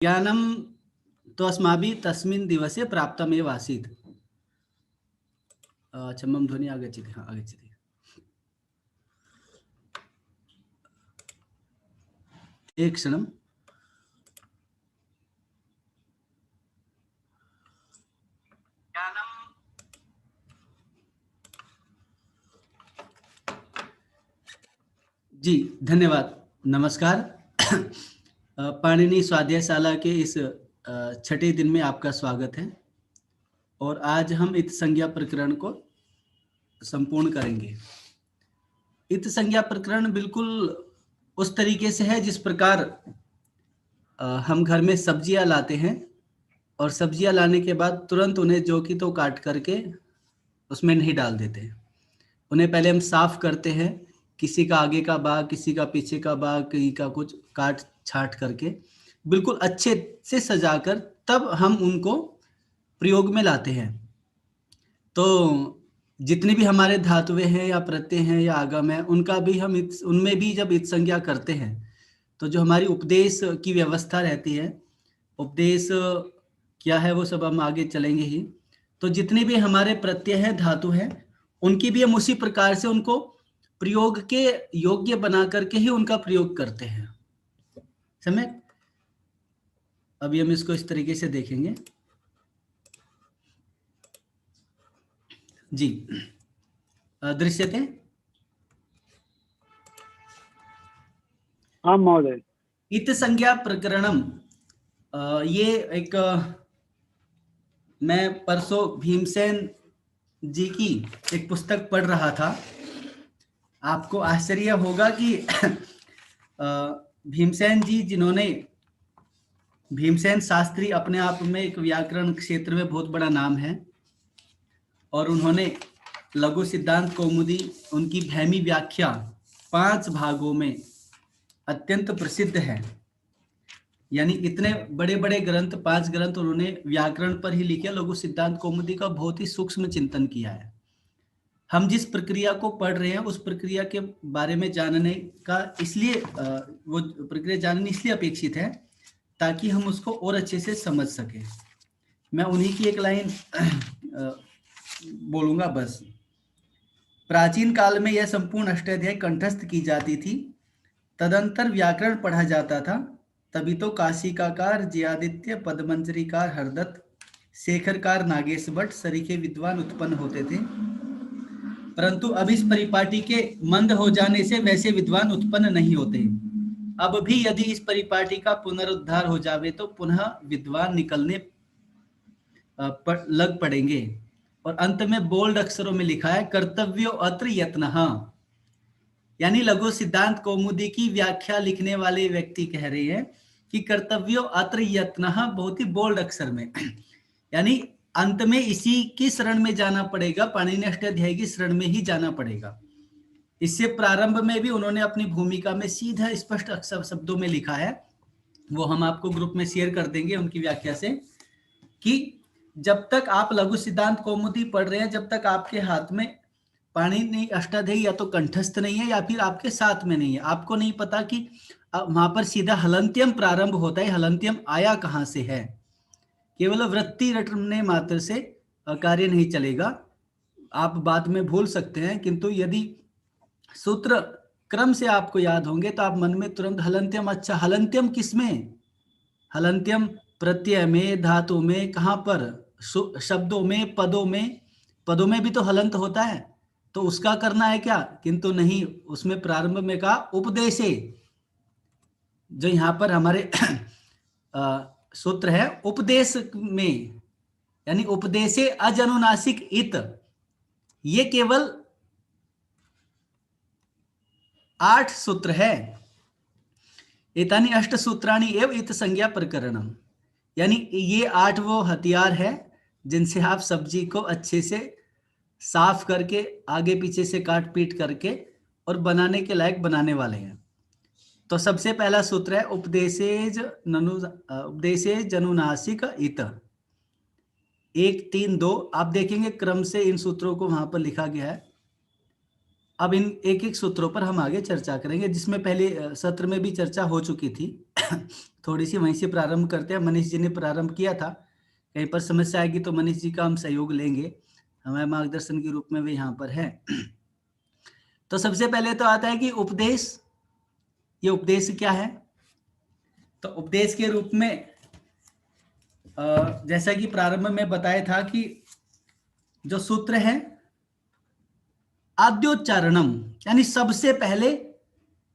ज्ञानं तो अस्माभिः तस्मिन् दिवसे प्राप्तमेव आसीत्। मम ध्वनिः आगच्छति। हाँ, आगच्छति। एकक्षणम्। जी, धन्यवाद। नमस्कार। पाणिनि स्वाध्यायशाला के इस छठे दिन में आपका स्वागत है और आज हम इत संज्ञा प्रकरण को संपूर्ण करेंगे। इत संज्ञा प्रकरण बिल्कुल उस तरीके से है जिस प्रकार हम घर में सब्जियां लाते हैं और सब्जियां लाने के बाद तुरंत उन्हें जो की तो काट करके उसमें नहीं डाल देते। उन्हें पहले हम साफ करते हैं, किसी का आगे का भाग, किसी का पीछे का भाग, कहीं का कुछ काट छाट करके बिल्कुल अच्छे से सजाकर तब हम उनको प्रयोग में लाते हैं। तो जितनी भी हमारे धातुएं हैं या प्रत्यय हैं या आगम है, उनका भी हम उनमें भी जब इत संज्ञा करते हैं तो जो हमारी उपदेश की व्यवस्था रहती है, उपदेश क्या है वो सब हम आगे चलेंगे ही। तो जितने भी हमारे प्रत्यय हैं, धातु हैं, उनकी भी हम उसी प्रकार से उनको प्रयोग के योग्य बना करके ही उनका प्रयोग करते हैं। समझ? अभी हम इसको इस तरीके से देखेंगे। जी, दृश्यते? हाँ महोदय। इत संज्ञा प्रकरणम, ये एक मैं परसों भीमसेन जी की एक पुस्तक पढ़ रहा था। आपको आश्चर्य होगा कि भीमसेन जी, जिन्होंने भीमसेन शास्त्री अपने आप में एक व्याकरण क्षेत्र में बहुत बड़ा नाम है और उन्होंने लघु सिद्धांत कौमुदी, उनकी भैमी व्याख्या 5 भागों में अत्यंत प्रसिद्ध है। यानी इतने बड़े बड़े ग्रंथ, 5 ग्रंथ उन्होंने व्याकरण पर ही लिखे। लघु सिद्धांत कौमुदी का बहुत ही सूक्ष्म चिंतन किया है। हम जिस प्रक्रिया को पढ़ रहे हैं उस प्रक्रिया के बारे में जानने का इसलिए वो प्रक्रिया जाननी इसलिए अपेक्षित है ताकि हम उसको और अच्छे से समझ सकें। मैं उन्हीं की एक लाइन बोलूंगा बस। प्राचीन काल में यह संपूर्ण अष्टाध्यायी कंठस्थ की जाती थी, तदंतर व्याकरण पढ़ा जाता था। तभी तो काशिकाकार, जयादित्य, पदमंजरीकार हरदत्त, शेखरकार नागेश भट्ट सरीखे विद्वान उत्पन्न होते थे। परंतु अब इस परिपाटी के मंद हो जाने से वैसे विद्वान उत्पन्न नहीं होते। अब भी यदि इस परिपाटी का पुनरुद्धार हो जावे तो पुनः विद्वान निकलने लग पड़ेंगे। और अंत में बोल्ड अक्षरों में लिखा है, कर्तव्यो अत्र यत्नः। यानी लघु सिद्धांत कौमुदी की व्याख्या लिखने वाले व्यक्ति कह रहे हैं कि कर्तव्यो अत्र यत्नः, बहुत ही बोल्ड अक्षर में। यानी अंत में इसी की शरण में जाना पड़ेगा, पाणिनि अष्टाध्यायी की शरण में ही जाना पड़ेगा। इससे प्रारंभ में भी उन्होंने अपनी भूमिका में सीधा स्पष्ट अक्षर शब्दों में लिखा है, वो हम आपको ग्रुप में शेयर कर देंगे उनकी व्याख्या से, कि जब तक आप लघु सिद्धांत कौमुदी पढ़ रहे हैं, जब तक आपके हाथ में पाणिनि अष्टाध्यायी या तो कंठस्थ नहीं है या फिर आपके साथ में नहीं है, आपको नहीं पता कि वहां पर सीधा हलंत्यम प्रारंभ होता है, हलंत्यम आया कहां से है। केवल वृत्ति रटने मात्र से कार्य नहीं चलेगा, आप बाद में भूल सकते हैं, किंतु यदि सूत्र क्रम से आपको याद होंगे तो आप मन में तुरंत हलंत्यम, अच्छा हलंत्यम किसमें? हलंत्यम प्रत्यय में, धातु में, कहां पर? शब्दों में, पदों में भी तो हलंत होता है, तो उसका करना है क्या? किंतु नहीं, उसमें प्रारंभ में कहा उपदेशे, जो यहां पर हमारे सूत्र है उपदेश में, यानी उपदेशे अजनुनासिक इत, ये केवल 8 सूत्र है। एतानि 8 सूत्राणि एव इत संज्ञा प्रकरणम, यानी ये 8 वो हथियार है जिनसे आप सब्जी को अच्छे से साफ करके आगे पीछे से काट पीट करके और बनाने के लायक बनाने वाले हैं। तो सबसे पहला सूत्र है उपदेशेज जनुनासिक इत, 1 3 2। आप देखेंगे क्रम से इन सूत्रों को वहां पर लिखा गया है। अब इन एक एक सूत्रों पर हम आगे चर्चा करेंगे, जिसमें पहले सत्र में भी चर्चा हो चुकी थी। थोड़ी सी वहीं से प्रारंभ करते हैं। मनीष जी ने प्रारंभ किया था, कहीं पर समस्या आएगी तो मनीष जी का हम सहयोग लेंगे, हमारे मार्गदर्शन के रूप में भी यहाँ पर है। तो सबसे पहले तो आता है कि उपदेश। ये उपदेश क्या है? तो उपदेश के रूप में जैसा कि प्रारंभ में बताया था कि जो सूत्र है आद्योच्चारणम, यानी सबसे पहले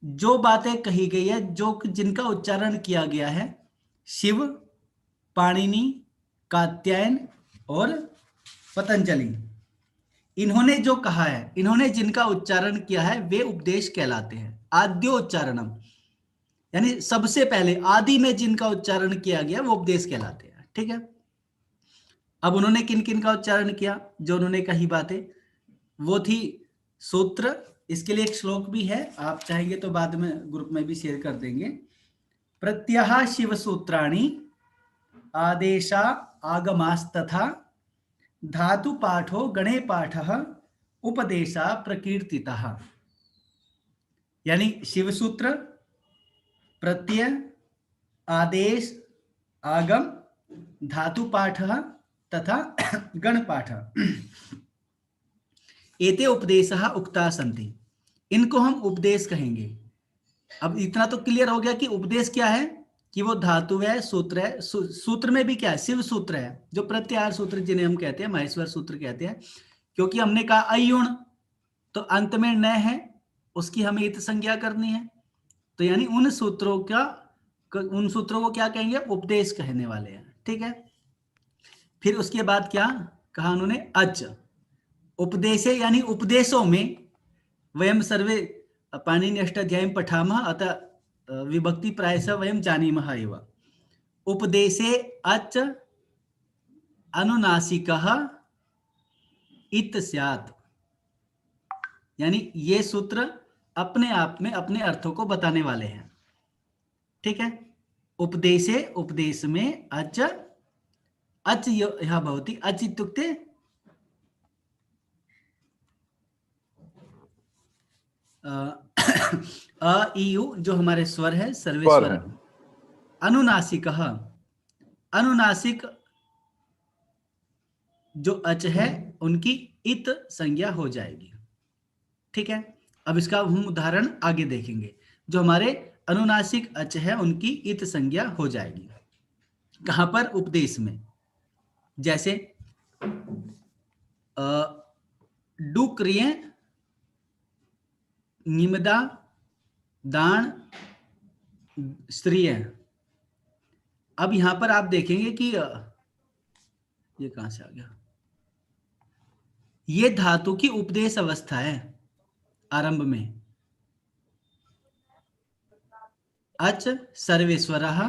जो बातें कही गई है, जो जिनका उच्चारण किया गया है, शिव, पाणिनि, कात्यायन और पतंजलि, इन्होंने जो कहा है, इन्होंने जिनका उच्चारण किया है, वे उपदेश कहलाते हैं। आद्योच्चारणम यानी सबसे पहले आदि में जिनका उच्चारण किया गया वो उपदेश कहलाते हैं। ठीक है। अब उन्होंने किन किन का उच्चारण किया? जो उन्होंने कही बातें वो थी सूत्र। इसके लिए एक श्लोक भी है, आप चाहेंगे तो बाद में ग्रुप में भी शेयर कर देंगे। प्रत्यह शिव सूत्राणि आदेशा आगमास्तथा धातु पाठो गणे पाठः उपदेशा प्रकीर्तितः। यानी शिव सूत्र, प्रत्यय, आदेश, आगम, धातु पाठः तथा गण पाठः, एते उपदेशः उक्ता सन्ति। इनको हम उपदेश कहेंगे। अब इतना तो क्लियर हो गया कि उपदेश क्या है, कि वो धातु है, सूत्र है। सूत्र में भी क्या है? शिव सूत्र है, जो प्रत्याहार सूत्र जिन्हें हम कहते हैं, महेश्वर सूत्र कहते हैं। क्योंकि हमने कहा अयुण, तो अंत में न है, उसकी हमें इत संज्ञा करनी है। तो यानी उन सूत्रों को क्या कहेंगे? उपदेश कहने वाले हैं। ठीक है। फिर उसके बाद क्या कहा उन्होंने? अच उपदेशे, यानी उपदेशों में वयम सर्वे पाणिनि अष्टाध्यायीं पठामः, अतः विभक्ति प्रायशः वयम जानीमः एव। उपदेशे अच अनुनासिकः इत स्यात्, यानी ये सूत्र अपने आप में अपने अर्थों को बताने वाले हैं। ठीक है। उपदेशे, उपदेश में, अच अच यह भवति। अच इत्युक्ते अ ई यू, जो हमारे स्वर है, सर्वेश्वर। अनुनासिक, अनुनासिक जो अच है उनकी इत संज्ञा हो जाएगी। ठीक है। अब इसका हम उदाहरण आगे देखेंगे। जो हमारे अनुनासिक अच है उनकी इत संज्ञा हो जाएगी। कहां पर? उपदेश में। जैसे डुक्रिय, निमदा, दान, स्त्रीय। अब यहां पर आप देखेंगे कि ये कहां से आ गया? ये धातु की उपदेश अवस्था है आरंभ में। अच सर्वेश्वरः,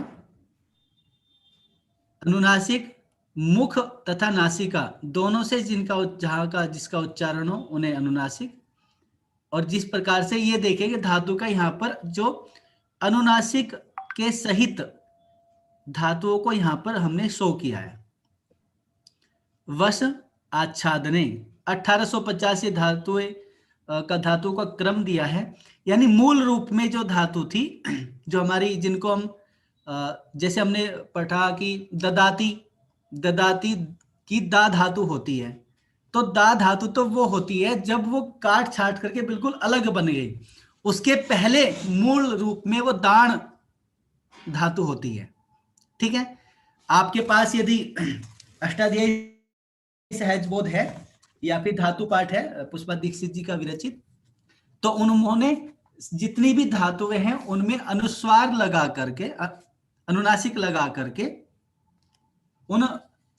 अनुनासिक मुख तथा नासिका दोनों से जिसका उच्चारण हो उन्हें अनुनासिक। और जिस प्रकार से ये देखेंगे धातु का यहाँ पर जो अनुनासिक के सहित धातुओं को यहाँ पर हमने शो किया है। वश आच्छादने 1850 धातु का क्रम दिया है। यानी मूल रूप में जो धातु थी, जो हमारी, जिनको हम जैसे हमने पढ़ा कि ददाती की दा धातु होती है। तो दा धातु तो वो होती है जब वो काट छाट करके बिल्कुल अलग बन गई। उसके पहले मूल रूप में वो दान धातु होती है। ठीक है। आपके पास यदि अष्टाध्यायी सहज बोध है या फिर धातु पाठ है पुष्पा दीक्षित जी का विरचित, तो उन्होंने जितनी भी धातुएं हैं उनमें अनुस्वार लगा करके, अनुनासिक लगा करके उन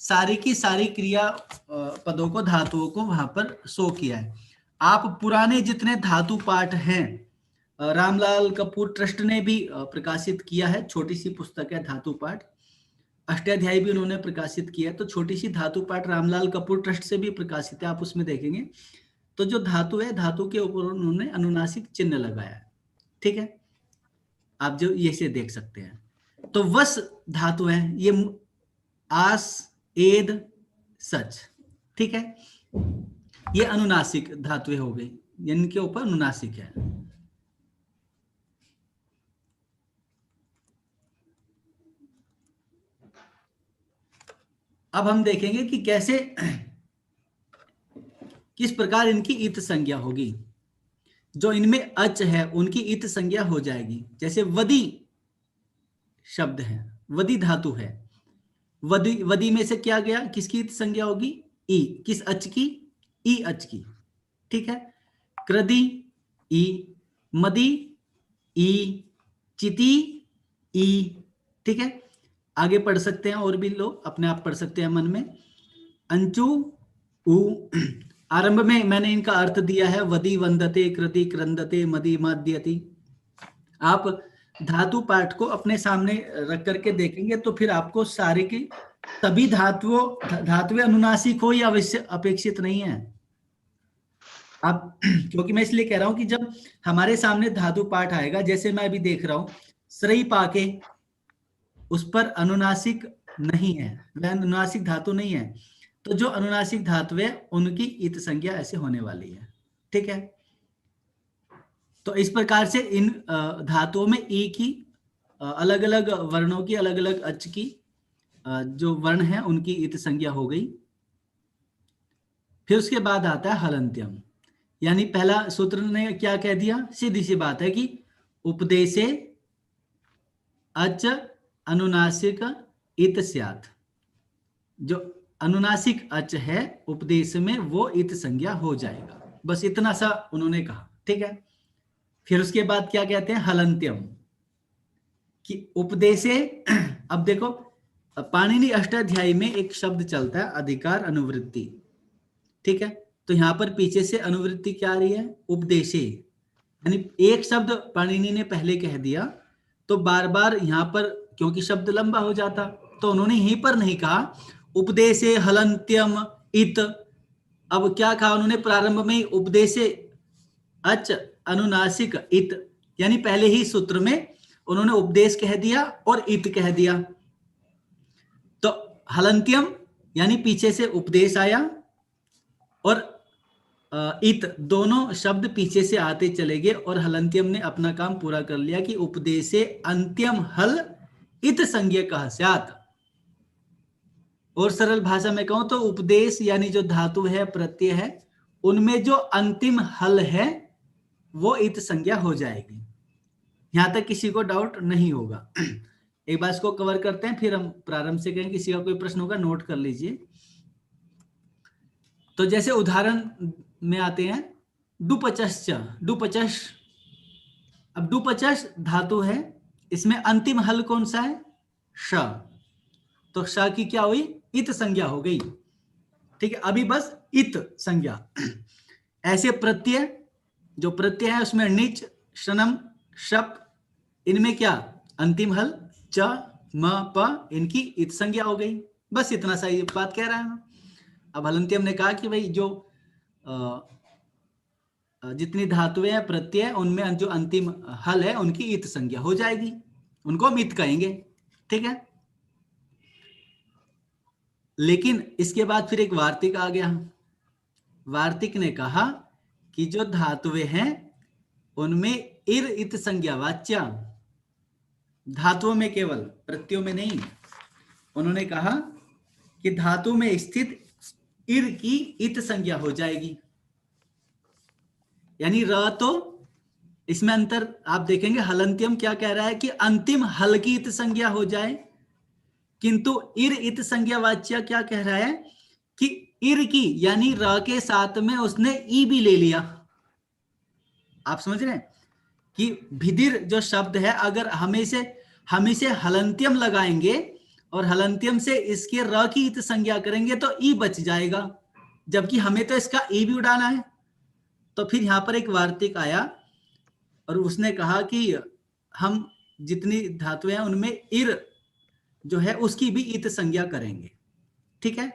सारी की सारी क्रिया पदों को, धातुओं को वहां पर शो किया है। आप पुराने जितने धातु पाठ हैं, रामलाल कपूर ट्रस्ट ने भी प्रकाशित किया है, छोटी सी पुस्तक है धातु पाठ। अष्टाध्यायी भी उन्होंने प्रकाशित किया, तो छोटी सी धातु पाठ रामलाल कपूर ट्रस्ट से भी प्रकाशित है, आप उसमें देखेंगे। तो जो धातु है, धातु के ऊपर उन्होंने अनुनासिक चिन्ह लगाया है। ठीक है। आप जो ये से देख सकते हैं। तो वस धातु है, ये आस, एद, सच। ठीक है। ये अनुनासिक धातुएं हो गई इनके ऊपर अनुनासिक है। अब हम देखेंगे कि कैसे, किस प्रकार इनकी इत संज्ञा होगी। जो इनमें अच है उनकी इत संज्ञा हो जाएगी। जैसे वदी शब्द है, वदी धातु है, वदी वदी में से क्या गया, किसकी इत संज्ञा होगी, ई। किस अच की, ई अच की। ठीक है। कृदि ई, मदी ई, चिति ई। ठीक है, आगे पढ़ सकते हैं और भी लोग अपने आप पढ़ सकते हैं मन में। अंचु उ। आरंभ में मैंने इनका अर्थ दिया है, वदी वंदते, कृति क्रंदते, मदी माद्यति। आप धातु पाठ को अपने सामने रख करके देखेंगे तो फिर आपको सारे की सभी धातुएं अनुनासिक हो, या अपेक्षित नहीं है। आप क्योंकि मैं इसलिए कह रहा हूं कि जब हमारे सामने धातु पाठ आएगा, जैसे मैं अभी देख रहा हूं श्रई पाके, उस पर अनुनासिक नहीं है, वह अनुनासिक धातु नहीं है। तो जो अनुनासिक धातु है उनकी इत संज्ञा ऐसे होने वाली है। ठीक है। तो इस प्रकार से इन धातुओं में ई की अलग अलग वर्णों की, अलग अलग अच की जो वर्ण है उनकी इत संज्ञा हो गई। फिर उसके बाद आता है हलंत्यम। यानी पहला सूत्र ने क्या कह दिया, सीधी सी बात है कि उपदेशे अच अनुनासिक इत स्यात्। जो अनुनासिक अच है उपदेश में वो इत संज्ञा हो जाएगा। बस इतना सा उन्होंने कहा। ठीक है। फिर उसके बाद क्या कहते हैं, हलंत्यम, कि उपदेशे। अब देखो पाणिनि अष्टाध्यायी में एक शब्द चलता है अधिकार अनुवृत्ति। ठीक है। तो यहां पर पीछे से अनुवृत्ति क्या आ रही है, उपदेशे। यानी एक शब्द पाणिनि ने पहले कह दिया तो बार बार यहां पर क्योंकि शब्द लंबा हो जाता, तो उन्होंने यहीं पर नहीं कहा उपदेशे हलंत्यम इत। अब क्या कहा उन्होंने प्रारंभ में, उपदेशे अच अनुनासिक इत। यानी पहले ही सूत्र में उन्होंने उपदेश कह दिया और इत कह दिया। तो हलंत्यम यानी पीछे से उपदेश आया और इत, दोनों शब्द पीछे से आते चले गए और हलंत्यम ने अपना काम पूरा कर लिया कि उपदेशे अंत्यम हल इत संज्ञकः स्यात्। और सरल भाषा में कहूं तो उपदेश यानी जो धातु है, प्रत्यय है, उनमें जो अंतिम हल है वो इत संज्ञा हो जाएगी। यहां तक किसी को डाउट नहीं होगा। एक बार इसको कवर करते हैं, फिर हम प्रारंभ से कहें। किसी का कोई प्रश्न होगा नोट कर लीजिए। तो जैसे उदाहरण में आते हैं डुपचश्च, डुपचश। अब डुपचश धातु है, इसमें अंतिम हल कौन सा है, श। तो श की क्या हुई, इत संज्ञा हो गई। ठीक है। अभी बस इत संज्ञा। ऐसे प्रत्यय, जो प्रत्यय है उसमें निच, शनम, शप, इनमें क्या अंतिम हल च, म, प, इनकी इत संज्ञा हो गई। बस इतना सा ये बात कह रहा है। अब हलंत्यम ने कहा कि भाई जो जितनी धातुएं हैं, प्रत्यय, उनमें जो अंतिम हल है उनकी इत संज्ञा हो जाएगी, उनको हम इत कहेंगे। ठीक है। लेकिन इसके बाद फिर एक वार्तिक आ गया। वार्तिक ने कहा कि जो धातुएं हैं उनमें इर इत संज्ञा वाच्या, धातुओं में केवल, प्रत्ययों में नहीं। उन्होंने कहा कि धातु में स्थित इर की इत संज्ञा हो जाएगी। यानी र, तो इसमें अंतर आप देखेंगे, हलंत्यम क्या कह रहा है कि अंतिम हल की इत संज्ञा हो जाए, किंतु इर इत संज्ञा वाच्या क्या कह रहा है कि इर की यानी र के साथ में उसने ई भी ले लिया। आप समझ रहे हैं कि भिदिर जो शब्द है, अगर हम इसे हलंत्यम लगाएंगे और हलंत्यम से इसके र की इत संज्ञा करेंगे तो ई बच जाएगा, जबकि हमें तो इसका ई भी उड़ाना है। तो फिर यहां पर एक वार्तिक आया और उसने कहा कि हम जितनी धातुएं हैं उनमें इर जो है उसकी भी इत संज्ञा करेंगे। ठीक है।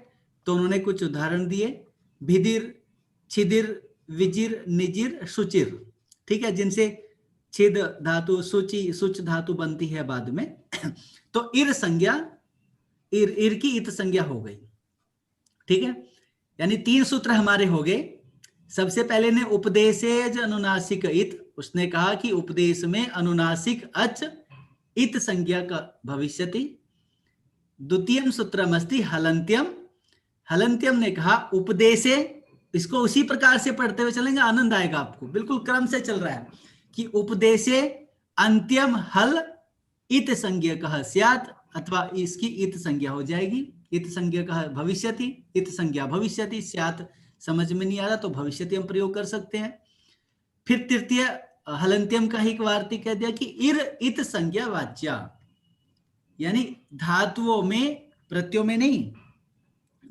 तो उन्होंने कुछ उदाहरण दिए, भिदिर, छिदिर, विजिर, निजिर, सुचिर। ठीक है, जिनसे छिद धातु, सुचि, सुच धातु बनती है बाद में। तो इर संज्ञा, इर की इत संज्ञा हो गई। ठीक है। यानी 3 सूत्र हमारे हो गए, सबसे पहले ने उपदेशेज अनुनासिक इत, उसने कहा कि उपदेश में अनुनासिक अच इत संज्ञा का भविष्यति। द्वितीयम सूत्रमस्ति हलंत्यम, हलंत्यम ने कहा उपदेशे, इसको उसी प्रकार से पढ़ते हुए चलेंगे, आनंद आएगा आपको, बिल्कुल क्रम से चल रहा है कि उपदेशे अंत्यम हल इत संज्ञा कह स्यात्, अथवा इसकी इत संज्ञा हो जाएगी, इत संज्ञा कह भविष्यति, इत संज्ञा भविष्यति, स्यात् समझ में नहीं आ रहा तो भविष्यति हम प्रयोग कर सकते हैं। फिर तृतीय हलंत्यम का ही वार्तिक कह दिया कि इर इत संज्ञा वाच्या, यानी धातुओं में, प्रत्ययों में नहीं,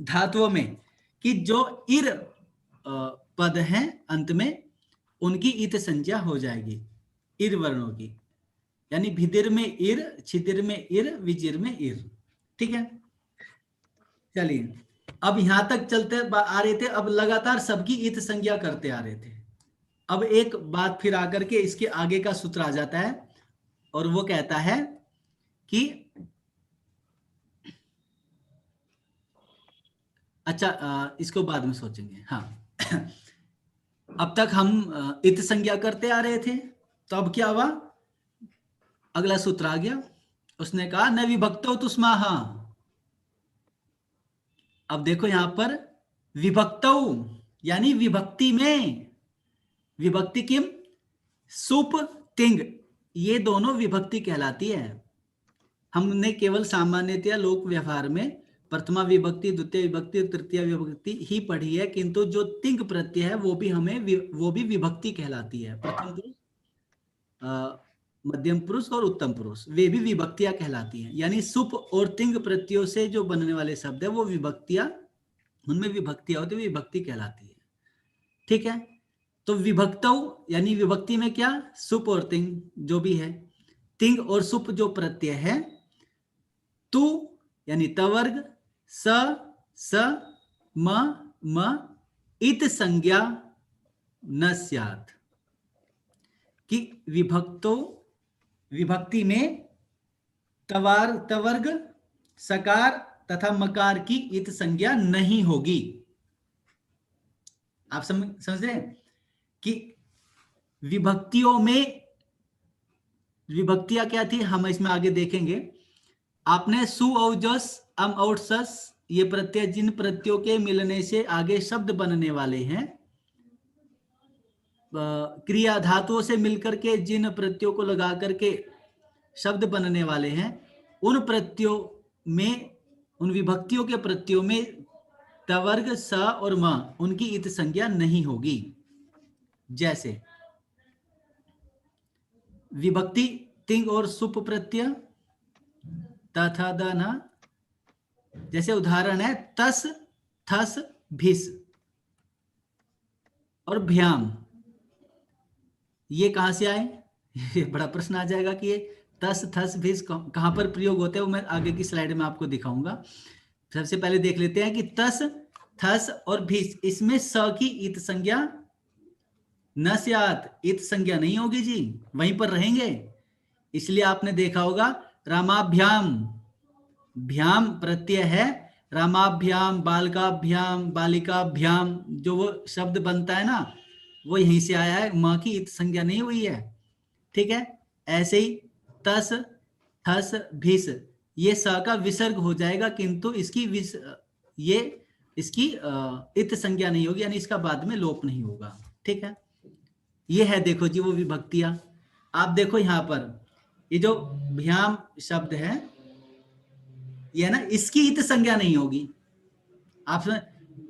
धातुओं में, कि जो इर पद हैं अंत में उनकी इत संज्ञा हो जाएगी, इर वर्णों की, यानी भिदिर में इर, छिदिर में इर, विजिर में इर। ठीक है, चलिए अब यहां तक चलते आ रहे थे, अब लगातार सबकी इत संज्ञा करते आ रहे थे। अब एक बात फिर आकर के इसके आगे का सूत्र आ जाता है और वो कहता है कि अच्छा इसको बाद में सोचेंगे। हाँ अब तक हम इत संज्ञा करते आ रहे थे, तो अब क्या हुआ, अगला सूत्र आ गया, उसने कहा न विभक्तो तुस्माह। अब देखो यहां पर विभक्तो यानी विभक्ति में, विभक्ति किम, सुप तिंग, ये दोनों विभक्ति कहलाती है। हमने केवल सामान्यतया लोक व्यवहार में प्रथमा विभक्ति, द्वितीय विभक्ति, तृतीय विभक्ति ही पढ़ी है, किंतु जो तिंग प्रत्यय है वो भी हमें वो भी विभक्ति कहलाती है। प्रथम पुरुष, मध्यम पुरुष और उत्तम पुरुष, वे भी विभक्तियां कहलाती हैं। यानी सुप और तिंग प्रत्ययों से जो बनने वाले शब्द है वो विभक्तियां, उनमें विभक्तियां होती है, विभक्ति कहलाती है। ठीक है, तो विभक्तौ यानी विभक्ति में क्या, सुप और तिंग जो भी है, तिंग और सुप जो प्रत्यय है, तु यानी तवर्ग, स म इत संज्ञा न स्यात्, कि विभक्तो, विभक्ति में तवर्ग, सकार तथा मकार की इत संज्ञा नहीं होगी। आप समझ रहे हैं कि विभक्तियों में, विभक्तियां क्या थी, हम इसमें आगे देखेंगे। आपने सु और जस, अम और सस, ये प्रत्यय जिन प्रत्ययों के मिलने से आगे शब्द बनने वाले हैं, क्रिया धातुओं से मिलकर के जिन प्रत्ययों को लगा करके शब्द बनने वाले हैं, उन प्रत्ययों में, उन विभक्तियों के प्रत्ययों में तवर्ग, स और म, उनकी इत संज्ञा नहीं होगी। जैसे विभक्ति तिंग और सुप प्रत्यय, तथा दना, जैसे उदाहरण है तस, थस, भिस और भ्याम, ये कहां से आए? ये बड़ा प्रश्न आ जाएगा कि ये तस, थस, भिस कहां पर प्रयोग होते हैं, वो मैं आगे की स्लाइड में आपको दिखाऊंगा। सबसे पहले देख लेते हैं कि तस, थस और भिस, इसमें स की इत संज्ञा न स्यात्, इत संज्ञा नहीं होगी जी, वहीं पर रहेंगे। इसलिए आपने देखा होगा रामाभ्याम, भ्याम प्रत्यय है, रामाभ्याम, बालकाभ्याम, बालिकाभ्याम, जो वो शब्द बनता है ना, वो यहीं से आया है, मां की इत संज्ञा नहीं हुई है। ठीक है, ऐसे ही तस, थस, भिस, ये स का विसर्ग हो जाएगा, किंतु इसकी ये इसकी इत संज्ञा नहीं होगी, यानी इसका बाद में लोप नहीं होगा। ठीक है, ये है देखो जी वो विभक्तियां। आप देखो यहां पर ये जो भ्याम शब्द है, ये ना, इसकी इत संज्ञा नहीं होगी। आप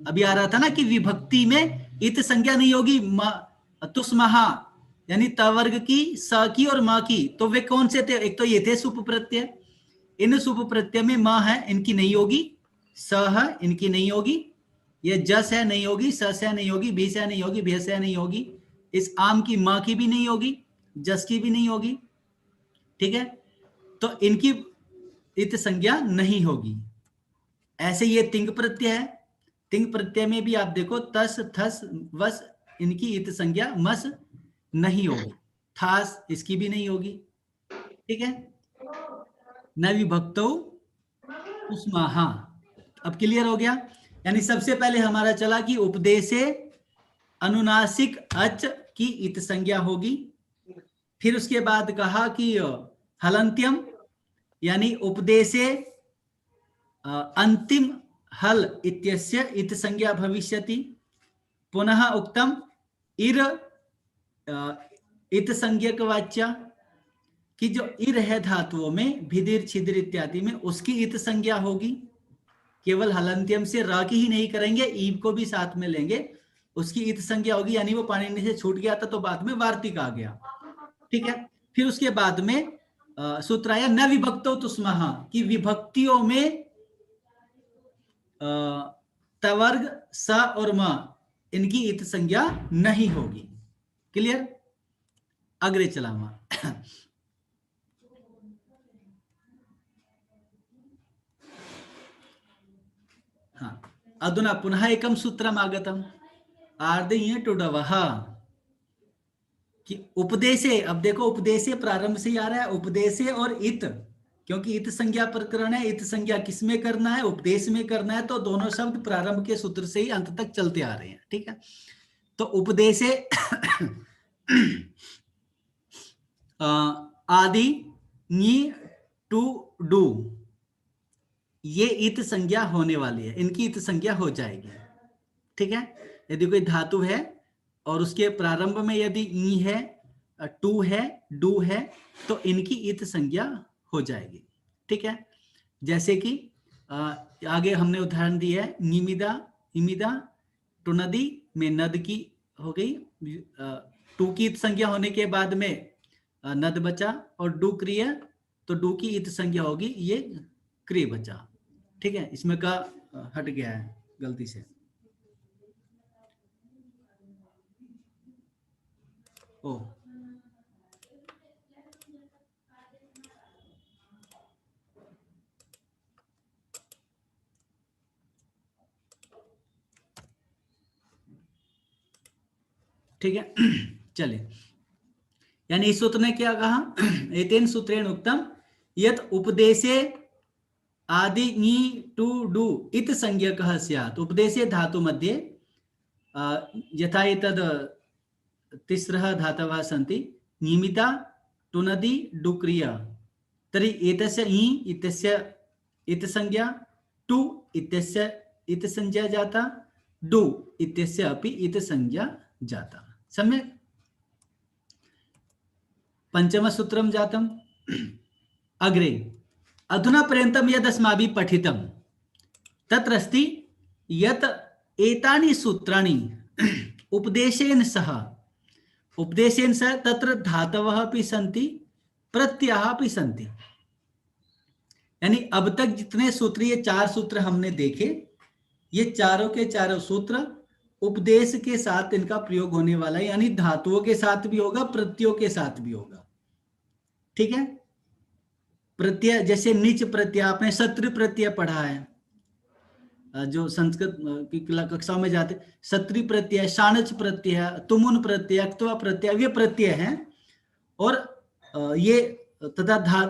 अभी आ रहा था ना कि विभक्ति में इत संज्ञा नहीं होगी, तुस्महा यानी तवर्ग की, स की और मा की, तो वे कौन से थे? एक तो ये थे सुप प्रत्यय, इन सुप प्रत्यय में मां है, इनकी नहीं होगी, स है, इनकी नहीं होगी, ये जस है नहीं होगी, सस है नहीं होगी, भीस है नहीं होगी, भेस है नहीं होगी, इस आम की मां की भी नहीं होगी, जस की भी नहीं होगी। ठीक है, तो इनकी इत संज्ञा नहीं होगी। ऐसे ये तिंग प्रत्यय है, तिंग प्रत्यय में भी आप देखो तस, थस, वस, इनकी इत संज्ञा मस नहीं होगी, थास इसकी भी नहीं होगी। ठीक है, न विभक्तो उस्माहा, अब क्लियर हो गया। यानी सबसे पहले हमारा चला कि उपदेशे अनुनासिक अच की इत संज्ञा होगी। फिर उसके बाद कहा कि हलंत्यम यानी उपदेशे अंतिम हल इत्यस्य इत संज्ञा भविष्यति। पुनः उक्तम इर इत संज्ञक वाच्य कि जो इर है धातुओं में भिदिर छिदिर इत्यादि में उसकी इत संज्ञा होगी। केवल हलंत्यम से र की ही नहीं करेंगे, ईब को भी साथ में लेंगे, उसकी इत संज्ञा होगी। यानी वो पाणिनि से छूट गया था तो बाद में वार्तिक आ गया। ठीक है। फिर उसके बाद में सूत्र आया न विभक्तो तुस्मः कि विभक्तियों में तवर्ग स और म इनकी इत संज्ञा नहीं होगी। क्लियर? अग्रे चला वहां। हाँ, अधुना पुनः एकम सूत्रम आगतम आर्देय टुडवः कि उपदेशे, अब देखो उपदेशे प्रारंभ से ही आ रहा है, उपदेशे और इत, क्योंकि इत संज्ञा प्रकरण है, इत संज्ञा किसमें करना है? उपदेश में करना है, तो दोनों शब्द प्रारंभ के सूत्र से ही अंत तक चलते आ रहे हैं। ठीक है। तो उपदेशे आदि नी टू डू, ये इत संज्ञा होने वाली है, इनकी इत संज्ञा हो जाएगी। ठीक है। यदि कोई धातु है और उसके प्रारंभ में यदि ई है, टू है, डू है, तो इनकी इत संज्ञा हो जाएगी। ठीक है। जैसे कि आगे हमने उदाहरण दिया है, निमिदा इमिदा टुनदी में नद की हो गई, टू की इत संज्ञा होने के बाद में नद बचा, और डू क्रिय तो डू की इत संज्ञा होगी, ये क्रिय बचा। ठीक है। इसमें का हट गया है गलती से। ओ ठीक है। चलिए, यानी इस सूत्र ने क्या कहा? एतेन सूत्रेण उक्तम यत उपदेशे आदि नी टू डू इत संज्ञकः स्यात्। उपदेशे धातु मध्ये यथा एतद् तिस्रः धातवः सन्ति, निमिता टुनदी डुक्रिया, तर्हि एतस्य इ इत्यस्य इत संज्ञा, टू इत्यस्य इत संज्ञा जाता, डू इत्यस्य अपि इत संज्ञा जाता। सम्यक्? पंचमसूत्रं जातम्। अग्रे अधुना पर्यन्तं यद् अस्माभिः पठितं तत्र अस्ति यत् एतानि सूत्राणि उपदेशेन सह, उपदेशेन सह तत्र धातवः अपि सन्ति, प्रत्ययाः अपि सन्ति। यानी अब तक जितने सूत्र, ये 4 सूत्र हमने देखे, ये चारों के चारों सूत्र उपदेश के साथ इनका प्रयोग होने वाला है, यानी धातुओं के साथ भी होगा, प्रत्ययों के साथ भी होगा। ठीक है। प्रत्यय जैसे निच प्रत्यय, आपने शत्रु प्रत्यय पढ़ा है, जो संस्कृत की कक्षाओं में जाते, शत्रु प्रत्यय, शाणच प्रत्यय, तुमुन प्रत्यय, अक्त्वा प्रत्यय, ये प्रत्यय हैं। और ये तथा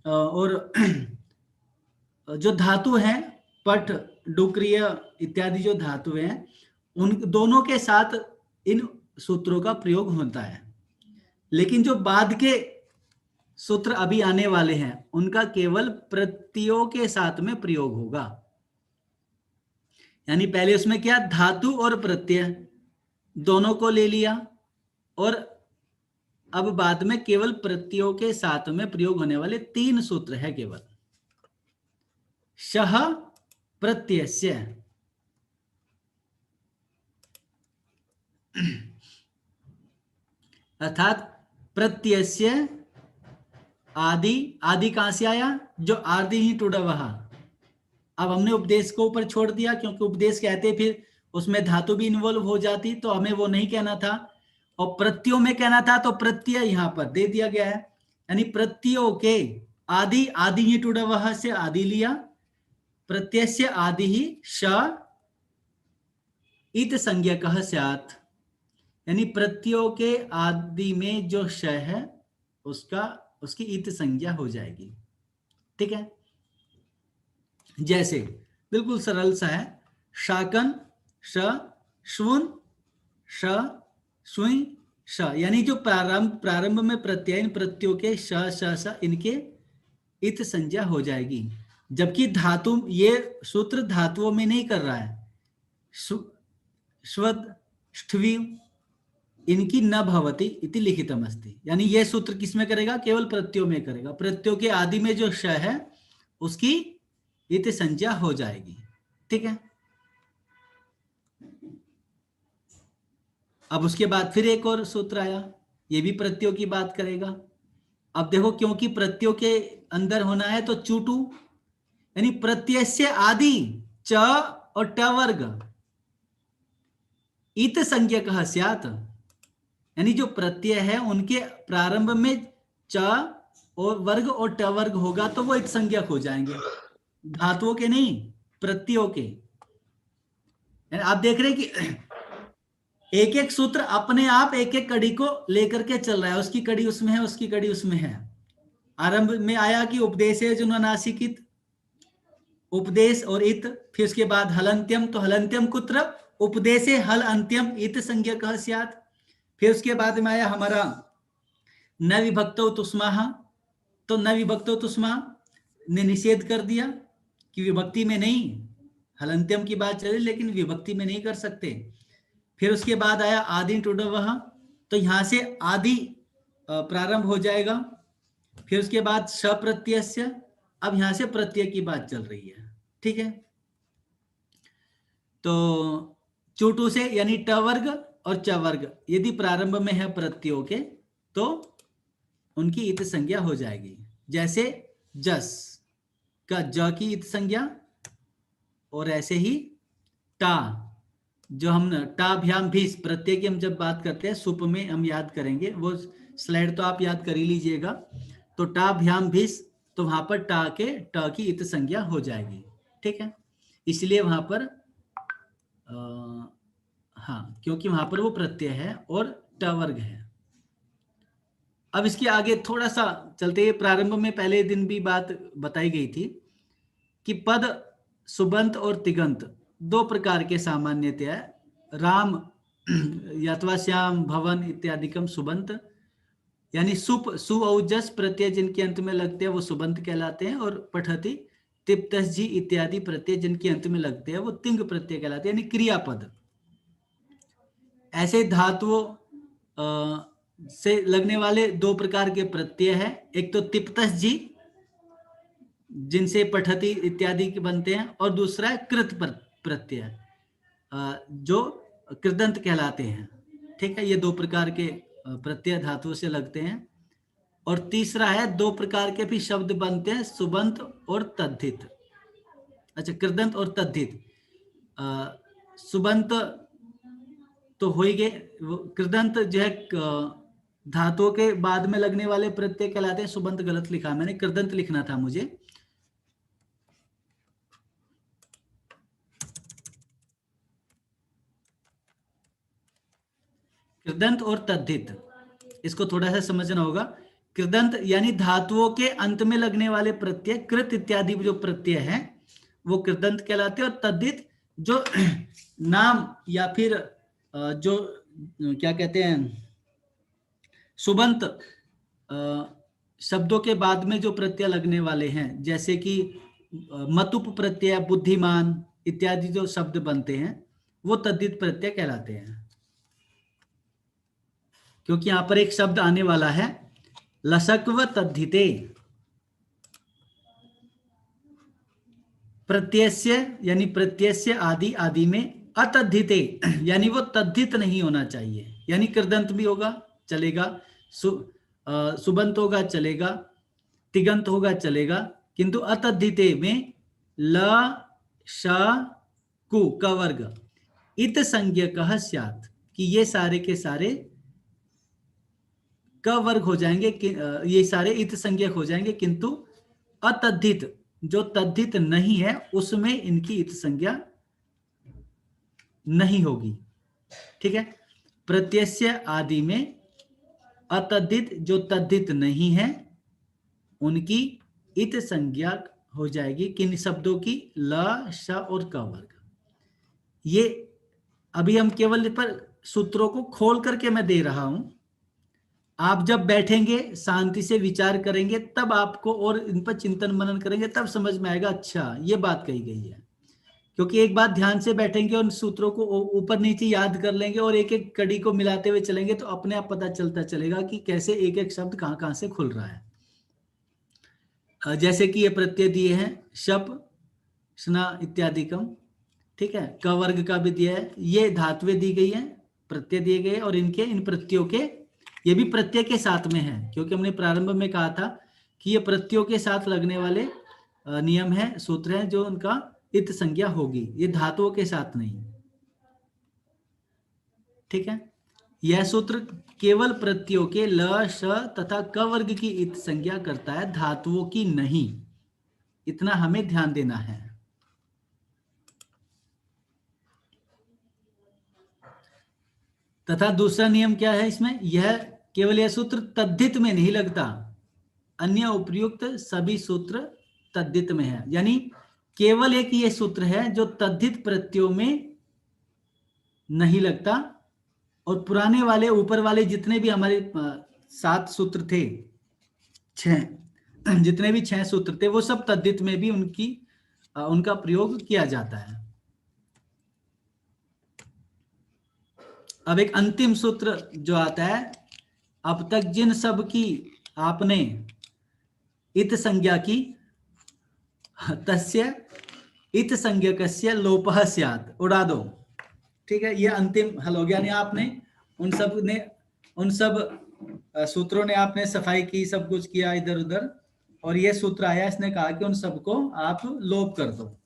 और जो धातु हैं, पठ डुक्रिय इत्यादि जो धातु हैं, उन दोनों के साथ इन सूत्रों का प्रयोग होता है। लेकिन जो बाद के सूत्र अभी आने वाले हैं, उनका केवल प्रत्ययों के साथ में प्रयोग होगा। यानी पहले उसमें क्या, धातु और प्रत्यय दोनों को ले लिया, और अब बाद में केवल प्रत्ययों के साथ में प्रयोग होने वाले 3 सूत्र है केवल। शह प्रत्ययस्य, अर्थात प्रत्ययस्य आदि, आदि कहां से आया? जो आदि ही टुडवः। अब हमने उपदेश को ऊपर छोड़ दिया, क्योंकि उपदेश कहते फिर उसमें धातु भी इन्वॉल्व हो जाती, तो हमें वो नहीं कहना था। और प्रत्ययों में कहना था, तो प्रत्यय यहां पर दे दिया गया है। यानी प्रत्ययों के आदि, आदि ही टुडवः से आदि लिया, प्रत्यय से आदि ही श इत संज्ञकः स्यात्। यानी प्रत्ययों के आदि में जो श है उसकी इत संज्ञा हो जाएगी। ठीक है। जैसे बिल्कुल सरल सा है, शाकन श, श्वुन श, सुई, श, यानी जो प्रारंभ में प्रत्यय इन प्रत्ययों के श, श, स इनके इत संज्ञा हो जाएगी। जबकि धातु, ये सूत्र धातुओं में नहीं कर रहा है। श्वद, ष्ठवी इनकी न भवति इति लिखितम अस्ति, यानी यह सूत्र किसमें करेगा? केवल प्रत्ययों में करेगा। प्रत्ययों के आदि में जो श है उसकी इत संज्ञा हो जाएगी। ठीक है। अब उसके बाद फिर एक और सूत्र आया, ये भी प्रत्ययों की बात करेगा। अब देखो, क्योंकि प्रत्ययों के अंदर होना है तो चूटू, यानी प्रत्यय से आदि च और ट वर्ग इत संज्ञक स्यात्, यानी जो प्रत्यय है उनके प्रारंभ में च और वर्ग और ट वर्ग होगा तो वो इत संज्ञक हो जाएंगे, धातुओं के नहीं, प्रत्ययों के। आप देख रहे हैं कि एक एक सूत्र अपने आप एक एक कड़ी को लेकर के चल रहा है, उसकी कड़ी उसमें है, उसकी कड़ी उसमें है। आरंभ में आया कि उपदेश है जो नासिकित, उपदेश और इत, फिर उसके बाद हलंत्यम, तो हलंत्यम कुत्र उपदेशे हल अंत्यम इत संज्ञक स्यात्। फिर उसके बाद में आया हमारा न विभक्तो तुष्माः, तो न विभक्तो तुष्मा ने निषेध कर दिया कि विभक्ति में नहीं, हलंत्यम की बात चले लेकिन विभक्ति में नहीं कर सकते। फिर उसके बाद आया आदि टुडवः, तो यहां से आदि प्रारंभ हो जाएगा। फिर उसके बाद सप्रत्ययस्य, अब यहां से प्रत्यय की बात चल रही है। ठीक है। तो चूटू से यानी ट वर्ग और च वर्ग यदि प्रारंभ में है प्रत्ययों के तो उनकी इत संज्ञा हो जाएगी। जैसे जस का ज की इत संज्ञा, और ऐसे ही टा, जो हम टाभ्याम भीस प्रत्यय की हम जब बात करते हैं सुप में हम याद करेंगे, वो स्लाइड तो आप याद कर ही लीजिएगा। तो टाभ्याम भीस, तो वहां पर टा के ट की इत संज्ञा हो जाएगी। ठीक है, इसलिए वहां पर हाँ, क्योंकि वहां पर वो प्रत्यय है और ट वर्ग है। अब इसके आगे थोड़ा सा चलते हैं। प्रारंभ में पहले दिन भी बात बताई गई थी कि पद सुबंत और तिगंत दो प्रकार के सामान्यतया है। राम अथवा श्याम भवन इत्यादिकम सुबंत, यानी सुप, सु और जस प्रत्यय जिनके अंत में लगते हैं वो सुबंत कहलाते हैं, और पठति तिप्तस जी इत्यादि प्रत्यय जिनके अंत में लगते हैं वो तिंग प्रत्यय कहलाते हैं, यानी क्रियापद। ऐसे धातुओं से लगने वाले दो प्रकार के प्रत्यय है, एक तो तिप्तस जी जिनसे पठति इत्यादि के बनते हैं, और दूसरा है कृत प्रत्यय जो कृदंत कहलाते हैं। ठीक है, ये दो प्रकार के प्रत्यय धातुओं से लगते हैं। और तीसरा है, दो प्रकार के भी शब्द बनते हैं, सुबंत और तद्धित। अच्छा, कृदंत और तद्धित। सुबंत तो हो ही गए, कृदंत जो है धातुओं के बाद में लगने वाले प्रत्यय कहलाते हैं। सुबंत गलत लिखा मैंने, कृदंत लिखना था मुझे। कृदंत और तद्धित, इसको थोड़ा सा समझना होगा। कृदंत यानी धातुओं के अंत में लगने वाले प्रत्यय, कृत इत्यादि जो प्रत्यय हैं वो कृदंत कहलाते हैं। और तद्धित जो नाम या फिर जो क्या कहते हैं, सुबंत शब्दों के बाद में जो प्रत्यय लगने वाले हैं, जैसे कि मतुप प्रत्यय, बुद्धिमान इत्यादि जो शब्द बनते हैं वो तद्धित प्रत्यय कहलाते हैं। क्योंकि यहां पर एक शब्द आने वाला है लसक्व तद्धिते, प्रत्ययस्य यानी प्रत्ययस्य आदि आदि में अतद्धिते, यानी वो तद्धित नहीं होना चाहिए। यानी कृदंत भी होगा चलेगा, सुबंत होगा चलेगा, तिगंत होगा चलेगा, किंतु अतद्धिते में ल श कु का वर्ग इत संज्ञकः स्यात्, कि ये सारे के सारे क वर्ग हो जाएंगे, ये सारे इत संज्ञक हो जाएंगे, किंतु अतद्धित जो तद्धित नहीं है उसमें इनकी इत संज्ञा नहीं होगी। ठीक है, प्रत्यय आदि में अतद्धित जो तद्धित नहीं है उनकी इत संज्ञा हो जाएगी। किन शब्दों की? ल, श और क वर्ग। ये अभी हम केवल पर सूत्रों को खोल करके मैं दे रहा हूं। आप जब बैठेंगे शांति से विचार करेंगे तब आपको, और इन पर चिंतन मनन करेंगे तब समझ में आएगा अच्छा ये बात कही गई है। क्योंकि एक बात ध्यान से बैठेंगे और सूत्रों को ऊपर नीचे याद कर लेंगे और एक एक कड़ी को मिलाते हुए चलेंगे तो अपने आप पता चलता चलेगा कि कैसे एक एक शब्द कहां कहां से खुल रहा है। जैसे कि ये प्रत्यय दिए हैं शप, स्ना इत्यादिकम, ठीक है। क वर्ग का भी दिया है, ये धातुएं दी गई है, प्रत्यय दिए गए और इनके इन प्रत्ययों के, ये भी प्रत्यय के साथ में है क्योंकि हमने प्रारंभ में कहा था कि ये प्रत्ययों के साथ लगने वाले नियम है, सूत्र है जो उनका इत संज्ञा होगी, ये धातुओं के साथ नहीं, ठीक है। यह सूत्र केवल प्रत्ययों के ल श तथा क वर्ग की इत संज्ञा करता है, धातुओं की नहीं, इतना हमें ध्यान देना है। तथा दूसरा नियम क्या है इसमें, यह केवल यह सूत्र तद्धित में नहीं लगता, अन्य उपयुक्त सभी सूत्र तद्धित में है। यानी केवल एक ये सूत्र है जो तद्धित प्रत्ययों में नहीं लगता, और पुराने वाले ऊपर वाले जितने भी हमारे 7 सूत्र थे, 6 जितने भी 6 सूत्र थे वो सब तद्धित में भी उनका प्रयोग किया जाता है। अब एक अंतिम सूत्र जो आता है, अब तक जिन सब की आपने इत संज्ञा की, तस्य इत संज्ञकस्य लोपः स्यात्, उड़ा दो, ठीक है। ये अंतिम हल हो गया। यानी आपने उन सब सूत्रों ने आपने सफाई की, सब कुछ किया इधर उधर, और ये सूत्र आया, इसने कहा कि उन सबको आप लोप कर दो,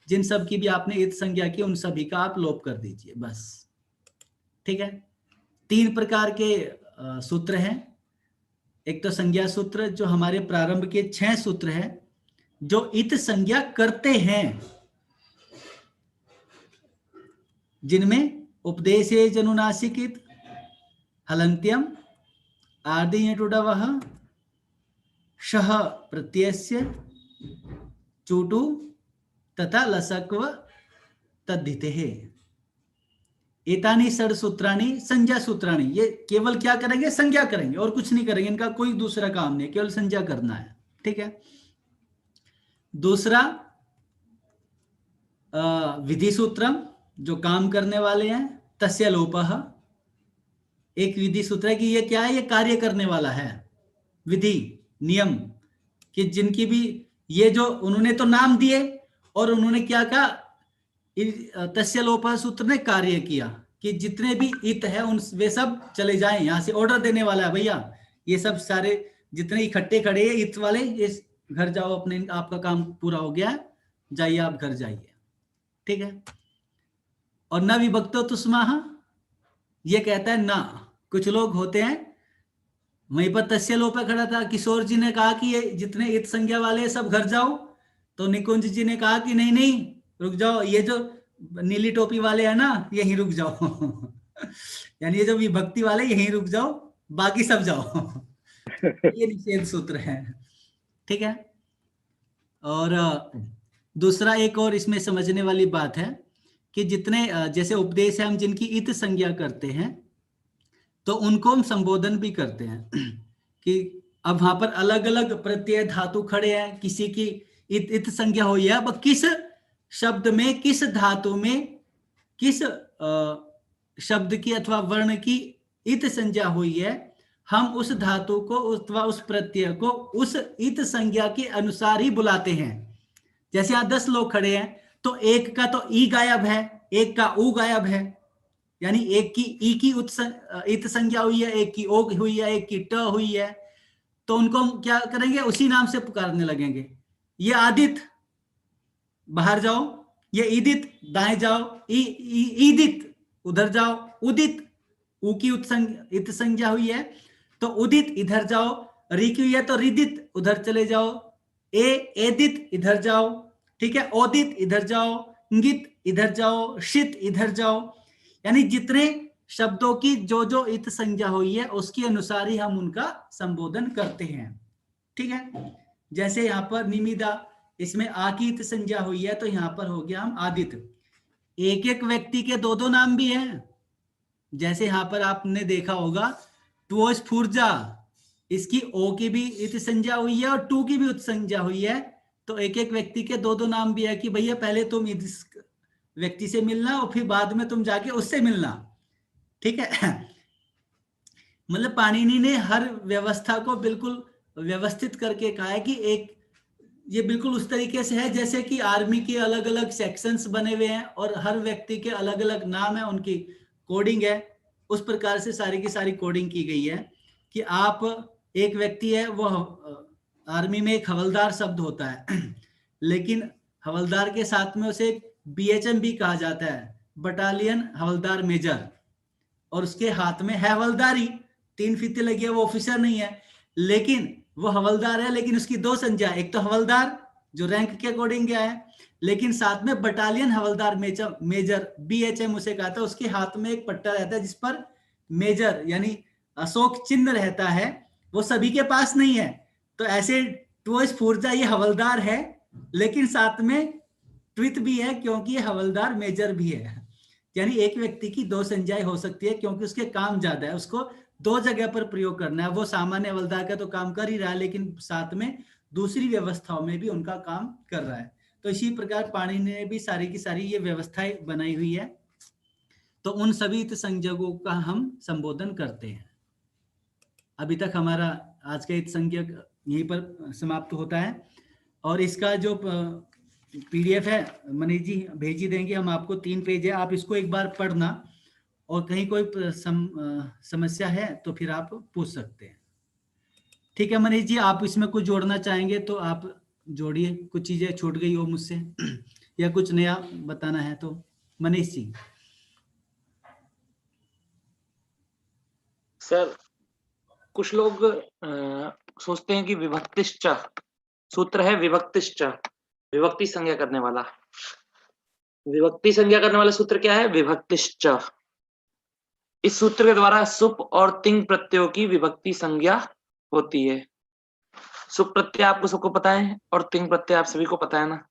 जिन सब की भी आपने इत संज्ञा की उन सभी का आप लोप कर दीजिए, बस, ठीक है। 3 प्रकार के सूत्र हैं। एक तो संज्ञा सूत्र जो हमारे प्रारंभ के 6 सूत्र हैं जो इत संज्ञा करते हैं, जिनमें उपदेशे जनुनासिक इत, हलंत्यम, आर्दियटुडवः, शह प्रत्ययस्य, चूटु तथा लसक्व तद्धितेः। एतानि षड सूत्राणि संज्ञा सूत्राणि, ये केवल क्या करेंगे, संज्ञा करेंगे और कुछ नहीं करेंगे, इनका कोई दूसरा काम नहीं, केवल संज्ञा करना है, ठीक है। दूसरा विधि सूत्रम, जो काम करने वाले हैं, तस्य लोपः, एक विधि सूत्र है कि ये क्या है, ये कार्य करने वाला है, विधि नियम, कि जिनकी भी ये जो उन्होंने तो नाम दिए और उन्होंने क्या कहा, तस्य लोपः सूत्र ने कार्य किया कि जितने भी इत है उन वे सब चले जाएं, यहां से ऑर्डर देने वाला है, भैया ये सब सारे जितने इकट्ठे खड़े हैं इत वाले, ये घर जाओ, अपने आपका काम पूरा हो गया, जाइए आप घर जाइए, ठीक है। और न विभक्तो तुस्माह, ये कहता है ना, कुछ लोग होते हैं, वहीं पर तस्य लोप खड़ा था, किशोर जी ने कहा कि ये जितने इत संज्ञा वाले सब घर जाओ, तो निकुंज जी ने कहा कि नहीं नहीं रुक जाओ, ये जो नीली टोपी वाले हैं ना यहीं रुक जाओ यानी ये जो विभक्ति वाले यहीं रुक जाओ, बाकी सब जाओ ये निषेध सूत्र है, ठीक है। और दूसरा एक और इसमें समझने वाली बात है कि जितने जैसे उपदेश है, हम जिनकी इत संज्ञा करते हैं तो उनको हम संबोधन भी करते हैं कि अब वहां पर अलग अलग प्रत्यय धातु खड़े हैं, किसी की इत संज्ञा हुई है, अब किस शब्द में, किस धातु में, किस शब्द की अथवा वर्ण की इत संज्ञा हुई है, हम उस धातु को अथवा उस प्रत्यय को उस इत संज्ञा के अनुसार ही बुलाते हैं। जैसे यहां 10 लोग खड़े हैं तो एक का तो ई गायब है, एक का ऊ गायब है, यानी एक की ई की इत संज्ञा हुई है, एक की ओ हुई है, एक की ट हुई है, तो उनको हम क्या करेंगे, उसी नाम से पुकारने लगेंगे। ये आदित्य बाहर जाओ, ये ईदित दाएं जाओ, ईदित उधर जाओ, उदित ऊ की इत संज्ञा हुई है तो उदित इधर जाओ, री की हुई है तो रिदित उधर चले जाओ, एदित इधर जाओ, ठीक है, ओदित इधर जाओ, इंगित इधर जाओ, शित इधर जाओ, यानी जितने शब्दों की जो जो इत संज्ञा हुई है उसके अनुसार ही हम उनका संबोधन करते हैं, ठीक है। जैसे यहां पर निमिदा, इसमें आ की इत संज्ञा हुई है तो यहां पर हो गया हम आदित्य, एक एक व्यक्ति के दो दो नाम भी है। जैसे यहां पर आपने देखा होगा टू स्फूर्जा, इसकी ओ की भी इत संज्ञा हुई है और टू की भी उत संज्ञा हुई है। तो एक एक व्यक्ति के दो दो नाम भी है कि भैया पहले तुम इस व्यक्ति से मिलना और फिर बाद में तुम जाके उससे मिलना। ठीक है। मतलब पाणिनि ने हर व्यवस्था को बिल्कुल व्यवस्थित करके कहा है कि एक ये बिल्कुल उस तरीके से है जैसे कि आर्मी के अलग अलग सेक्शंस बने हुए हैं और हर व्यक्ति के अलग अलग नाम है, उनकी कोडिंग है। उस प्रकार से सारी की सारी कोडिंग की गई है कि आप एक व्यक्ति है, वो आर्मी में एक हवलदार शब्द होता है लेकिन हवलदार के साथ में उसे बीएचएम भी कहा जाता है, बटालियन हवलदार मेजर, और उसके हाथ में है हवलदारी, 3 फीते लगी है, वो ऑफिसर नहीं है लेकिन वो हवलदार है। लेकिन उसकी दो संज्ञा, एक तो हवलदार जो रैंक के अकॉर्डिंग गया है, लेकिन साथ में बटालियन हवलदार मेजर बीएचएम उसे कहा था। उसके हाथ में एक पट्टा रहता है जिस पर मेजर यानी अशोक चिन्ह रहता है, वो सभी के पास नहीं है। तो ऐसे टूस फूर्जा ये हवलदार है लेकिन साथ में ट्वित भी है क्योंकि ये हवलदार मेजर भी है। यानी एक व्यक्ति की दो संज्ञाएं हो सकती है क्योंकि उसके काम ज्यादा है, उसको दो जगह पर प्रयोग करना है। वो सामान्य हवलदार का तो काम कर ही रहा है लेकिन साथ में दूसरी व्यवस्थाओं में भी उनका काम कर रहा है। तो इसी प्रकार पाणिनि ने भी सारी की सारी ये व्यवस्थाएं बनाई हुई है। तो उन सभी संज्ञकों का हम संबोधन करते हैं। अभी तक हमारा आज का संज्ञक यहीं पर समाप्त होता है और इसका जो पीडीएफ है मनीष जी भेज ही देंगे हम आपको, 3 पेज है, आप इसको एक बार पढ़ना और कहीं कोई समस्या है तो फिर आप पूछ सकते हैं। ठीक है मनीष जी, आप इसमें कुछ जोड़ना चाहेंगे तो आप जोड़िए, कुछ चीजें छूट गई हो मुझसे या कुछ नया बताना है तो मनीष जी। सर कुछ लोग सोचते हैं कि विभक्तिश्च सूत्र है, विभक्तिश्च विभक्ति संज्ञा करने वाला। विभक्ति संज्ञा करने वाला सूत्र क्या है? विभक्तिश्च। इस सूत्र के द्वारा सुप और तिंग प्रत्ययों की विभक्ति संज्ञा होती है। सुप प्रत्यय आपको सबको पता है और तिंग प्रत्यय आप सभी को पता है ना।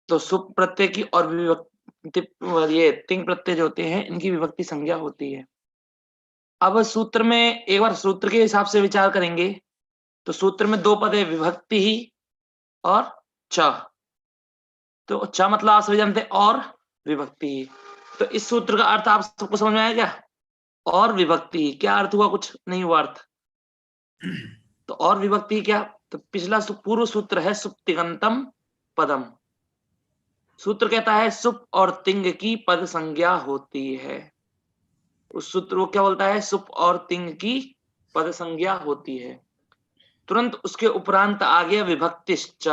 तो सुप प्रत्यय की और ये तिंग प्रत्यय जो होते हैं इनकी विभक्ति संज्ञा होती है। अब सूत्र में एक बार सूत्र के हिसाब से विचार करेंगे तो सूत्र में 2 पद है, विभक्ति ही और च। तो च मतलब आप सभी जानते हैं और विभक्ति ही। तो इस सूत्र का अर्थ आप सबको समझ में आया क्या? और विभक्ति ही क्या अर्थ हुआ? कुछ नहीं हुआ अर्थ। तो और विभक्ति क्या? तो पिछला पूर्व सूत्र है सुप्तिगंतम पदम। सूत्र कहता है सुप और तिंग की पद संज्ञा होती है। उस सूत्र वो क्या बोलता है? सुप और तिंग की पद संज्ञा होती है। तुरंत उसके उपरांत आ गया विभक्तिश्च,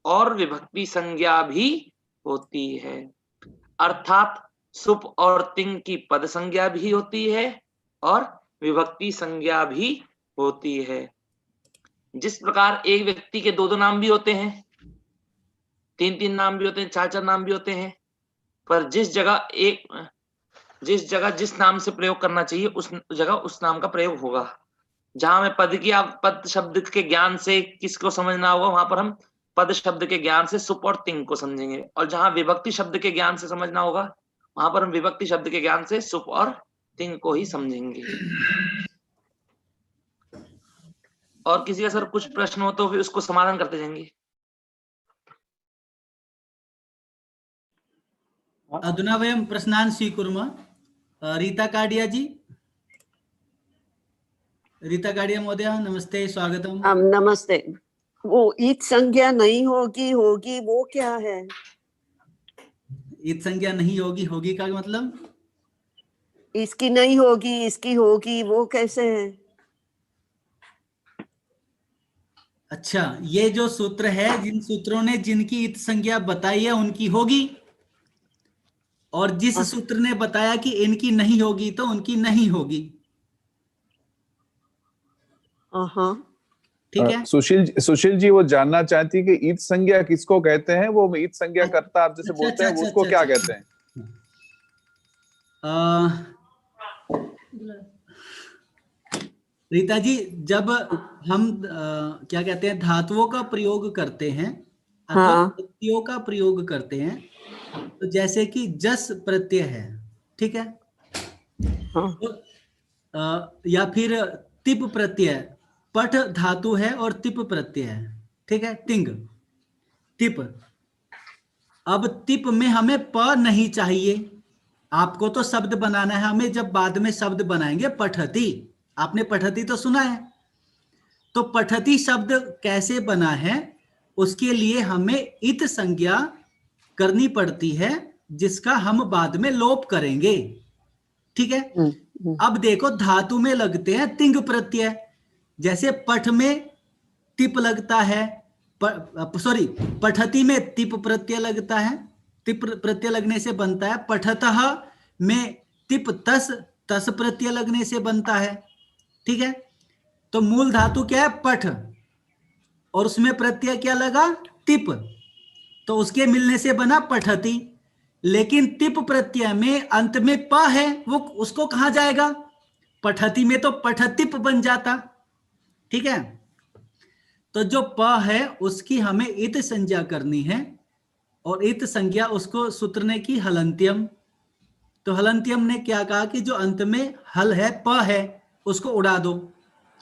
और विभक्ति संज्ञा भी होती है। अर्थात सुप और तिंग की पद संज्ञा भी होती है और विभक्ति संज्ञा भी होती है। जिस प्रकार एक व्यक्ति के 2-2 नाम भी होते हैं, 3-3 नाम भी होते हैं, 4-4 नाम भी होते हैं, पर जिस जगह जिस नाम से प्रयोग करना चाहिए उस जगह उस नाम का प्रयोग होगा। जहां में पद शब्द के ज्ञान से किसको समझना होगा वहां पर हम पद शब्द के ज्ञान से सुप और तिंग को समझेंगे, और जहां विभक्ति शब्द के ज्ञान से समझना होगा वहां पर हम विभक्ति शब्द के ज्ञान से सुप और तिंग को ही समझेंगे। और किसी का सर कुछ प्रश्न हो तो फिर उसको समाधान करते जाएंगे। अधुना वयं प्रश्नान् स्वीकुर्मः। रीता काडिया जी, रीता काडिया महोदय नमस्ते, स्वागतम। नमस्ते। वो ईद संज्ञा नहीं होगी वो क्या है? ईद संज्ञा नहीं होगी, होगी का मतलब? इसकी नहीं होगी इसकी होगी, वो कैसे है? अच्छा, ये जो सूत्र है, जिन सूत्रों ने जिनकी इत संज्ञा बताई है उनकी होगी, और जिस सूत्र ने बताया कि इनकी नहीं होगी तो उनकी नहीं होगी। ठीक है। सुशील जी वो जानना चाहती है कि ईद संज्ञा किसको कहते हैं? वो ईद संज्ञा करता आप जैसे बोलते हैं उसको क्या कहते हैं? रीता जी, जब हम क्या कहते हैं धातुओं का प्रयोग करते हैं अथवा प्रत्ययों का प्रयोग करते हैं तो जैसे कि जस प्रत्यय है, ठीक है, हाँ, तो या फिर तिप प्रत्यय, पठ धातु है और तिप प्रत्यय है, ठीक है, तिंग तिप। अब तिप में हमें प नहीं चाहिए, आपको तो शब्द बनाना है, हमें जब बाद में शब्द बनाएंगे पठती, आपने पठती तो सुना है, तो पठती शब्द कैसे बना है, उसके लिए हमें इत संज्ञा करनी पड़ती है, जिसका हम बाद में लोप करेंगे, ठीक है। अब देखो धातु में लगते हैं तिंग प्रत्यय, जैसे पठ में तिप लगता है, सॉरी पठती में तिप प्रत्यय लगता है, तिप प्रत्यय लगने से बनता है, पठतः में तिप तस तस प्रत्यय लगने से बनता है, ठीक है। तो मूल धातु क्या है, पठ, और उसमें प्रत्यय क्या लगा, तिप, तो उसके मिलने से बना पठती। लेकिन तिप प्रत्यय में अंत में प है, वो उसको कहां जाएगा, पठती में तो पठतिप बन जाता, ठीक है। तो जो प है उसकी हमें इत संज्ञा करनी है, और इत संज्ञा उसको सूत्र ने की हलंत्यम। तो हलंत्यम ने क्या कहा कि जो अंत में हल है, प है, उसको उड़ा दो,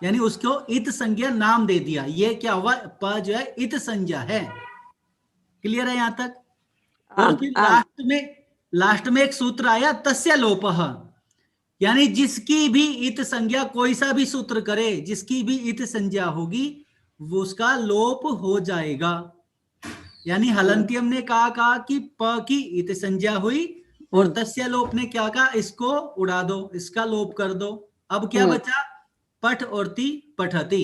यानी उसको इत संज्ञा नाम दे दिया। ये क्या हुआ, प जो है इत संज्ञा है। क्लियर है यहां तक। और फिर लास्ट में एक सूत्र आया तस्य लोपः, यानी जिसकी भी इत संज्ञा, कोई सा भी सूत्र करे, जिसकी भी इत संज्ञा होगी वो उसका लोप हो जाएगा। यानी हलंत्यम ने कहा कि प की इत संज्ञा हुई, और तस्य लोप ने क्या कहा, इसको उड़ा दो, इसका लोप कर दो। अब क्या बचा, पठ और ती, पठती,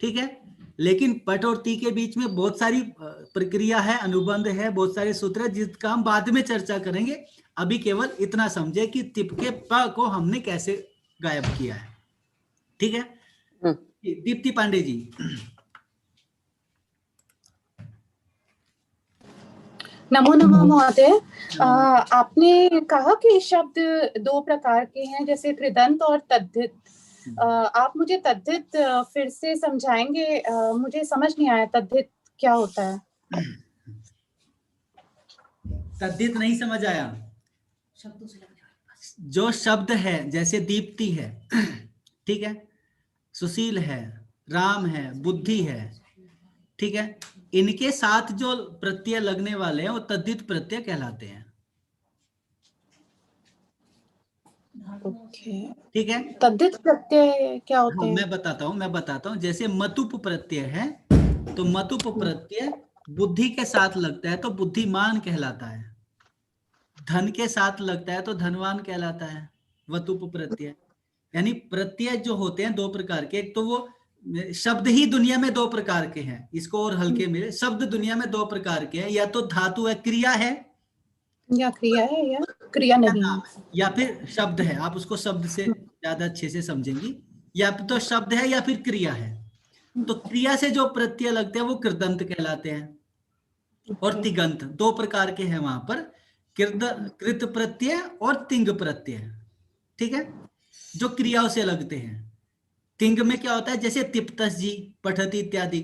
ठीक है। लेकिन पठ और ती के बीच में बहुत सारी प्रक्रिया है, अनुबंध है, बहुत सारे सूत्र है, जिसका हम बाद में चर्चा करेंगे। अभी केवल इतना समझे कि तिप के प को हमने कैसे गायब किया है, ठीक है। दीप्ति पांडे जी। नमो नमः महोदय। आपने कहा कि शब्द दो प्रकार के हैं, जैसे कृदंत और तद्धित। आप मुझे तद्धित फिर से समझाएंगे, मुझे समझ नहीं आया तद्धित क्या होता है। तद्धित नहीं समझ आया, जो शब्द है जैसे दीप्ति है, ठीक है, सुशील है, राम है, बुद्धि है, ठीक है, इनके साथ जो प्रत्यय लगने वाले हैं वो तद्धित प्रत्यय कहलाते हैं, ठीक है। तद्धित प्रत्यय क्या होते हैं? मैं बताता हूं। जैसे मतुप प्रत्यय है, तो मतुप प्रत्यय बुद्धि के साथ लगता है तो बुद्धिमान कहलाता है, धन के साथ लगता है तो धनवान कहलाता है, वतुप प्रत्यय। यानी प्रत्यय जो होते हैं दो प्रकार के, एक तो वो शब्द ही दुनिया में दो प्रकार के हैं, इसको और हल्के में, शब्द दुनिया में दो प्रकार के हैं, या तो धातु है, क्रिया है, या क्रिया है या क्रिया नहीं है, या फिर शब्द है, आप उसको शब्द से ज्यादा अच्छे से समझेंगी, या तो शब्द है या फिर क्रिया है। तो क्रिया से जो प्रत्यय लगते हैं वो कृदंत कहलाते हैं, और तिगंत, दो प्रकार के हैं वहां पर, कृत प्रत्यय और तिंग प्रत्यय, ठीक है, जो क्रियाओं से लगते हैं। तिंग में क्या होता है, जैसे तिप्तस जी, पठती इत्यादि।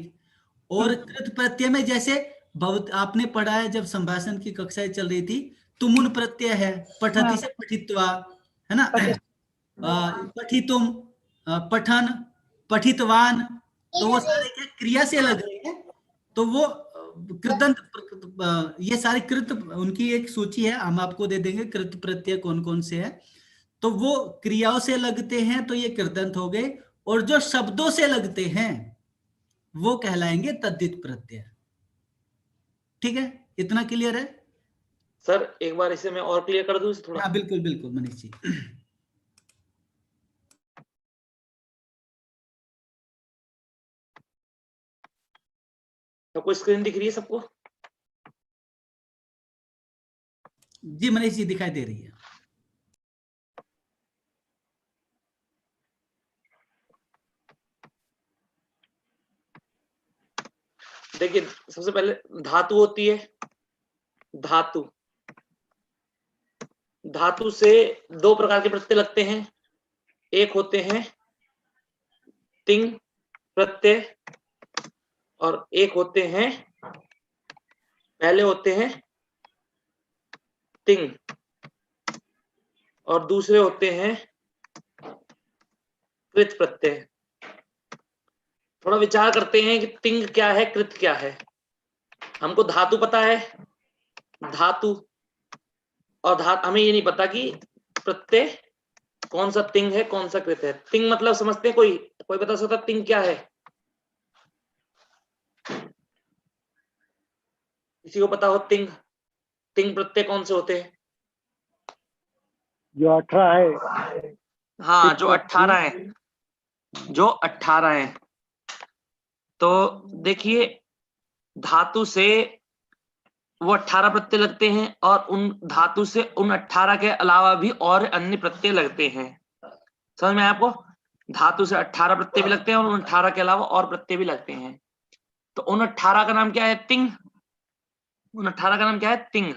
और कृत प्रत्यय में जैसे बहुत आपने पढ़ा है जब संभाषण की कक्षाएं चल रही थी, तुमुन प्रत्यय है, पठती से पठित्वा, है ना, पठितुम, पठन, पठितवान, तो वो सारे क्या क्रिया से लग रहे हैं, तो वो कृदंत, ये सारे कृत, उनकी एक सूची है, हम आपको दे देंगे कृत प्रत्यय कौन कौन से है। तो वो क्रियाओं से लगते हैं तो ये कृदंत हो गए, और जो शब्दों से लगते हैं वो कहलाएंगे तद्धित प्रत्यय, ठीक है। इतना क्लियर है सर? एक बार इसे मैं और क्लियर कर दूं थोड़ा। हाँ बिल्कुल बिल्कुल मनीष जी। सबको स्क्रीन दिख रही है सबको? जी मनीष जी दिखाई दे रही है। देखिए, सबसे पहले धातु होती है, धातु, धातु से दो प्रकार के प्रत्यय लगते हैं, एक होते हैं तिंग प्रत्यय और एक होते हैं, पहले होते हैं तिंग और दूसरे होते हैं कृत प्रत्यय। थोड़ा विचार करते हैं कि तिंग क्या है, कृत क्या है। हमको धातु पता है, धातु, और हमें ये नहीं पता कि प्रत्यय कौन सा तिंग है कौन सा कृत है। तिंग मतलब समझते हैं, कोई बता सकता तिंग क्या है? किसी को पता हो तिंग प्रत्यय कौन से होते हैं? जो 18 है। हाँ, जो 18 है, जो 18 है। तो देखिए, धातु से वो 18 प्रत्यय लगते हैं और उन धातु से उन 18 के अलावा भी और अन्य प्रत्यय लगते हैं। समझ में आया आपको? धातु से 18 प्रत्यय भी लगते हैं और उन 18 के अलावा और प्रत्यय भी लगते हैं। तो उन 18 का नाम क्या है? तिंग। उन 18 का नाम क्या है? तिंग।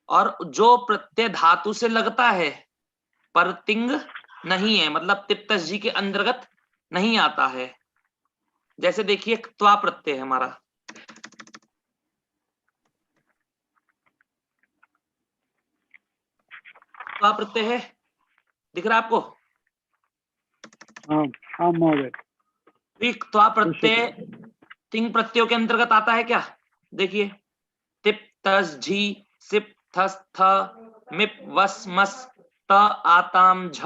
और जो प्रत्यय धातु से लगता है पर तिंग नहीं है, मतलब तिप्तस जी के अंतर्गत नहीं आता है। जैसे देखिए, त्वा प्रत्यय है हमारा, त्वा प्रत्यय है, दिख रहा है आपको? हाँ हाँ महोदय। त्वा प्रत्यय तिंग प्रत्ययों के अंतर्गत आता है क्या? देखिए, तिप तस झी सिप थस थ मिप वस मस त आताम झ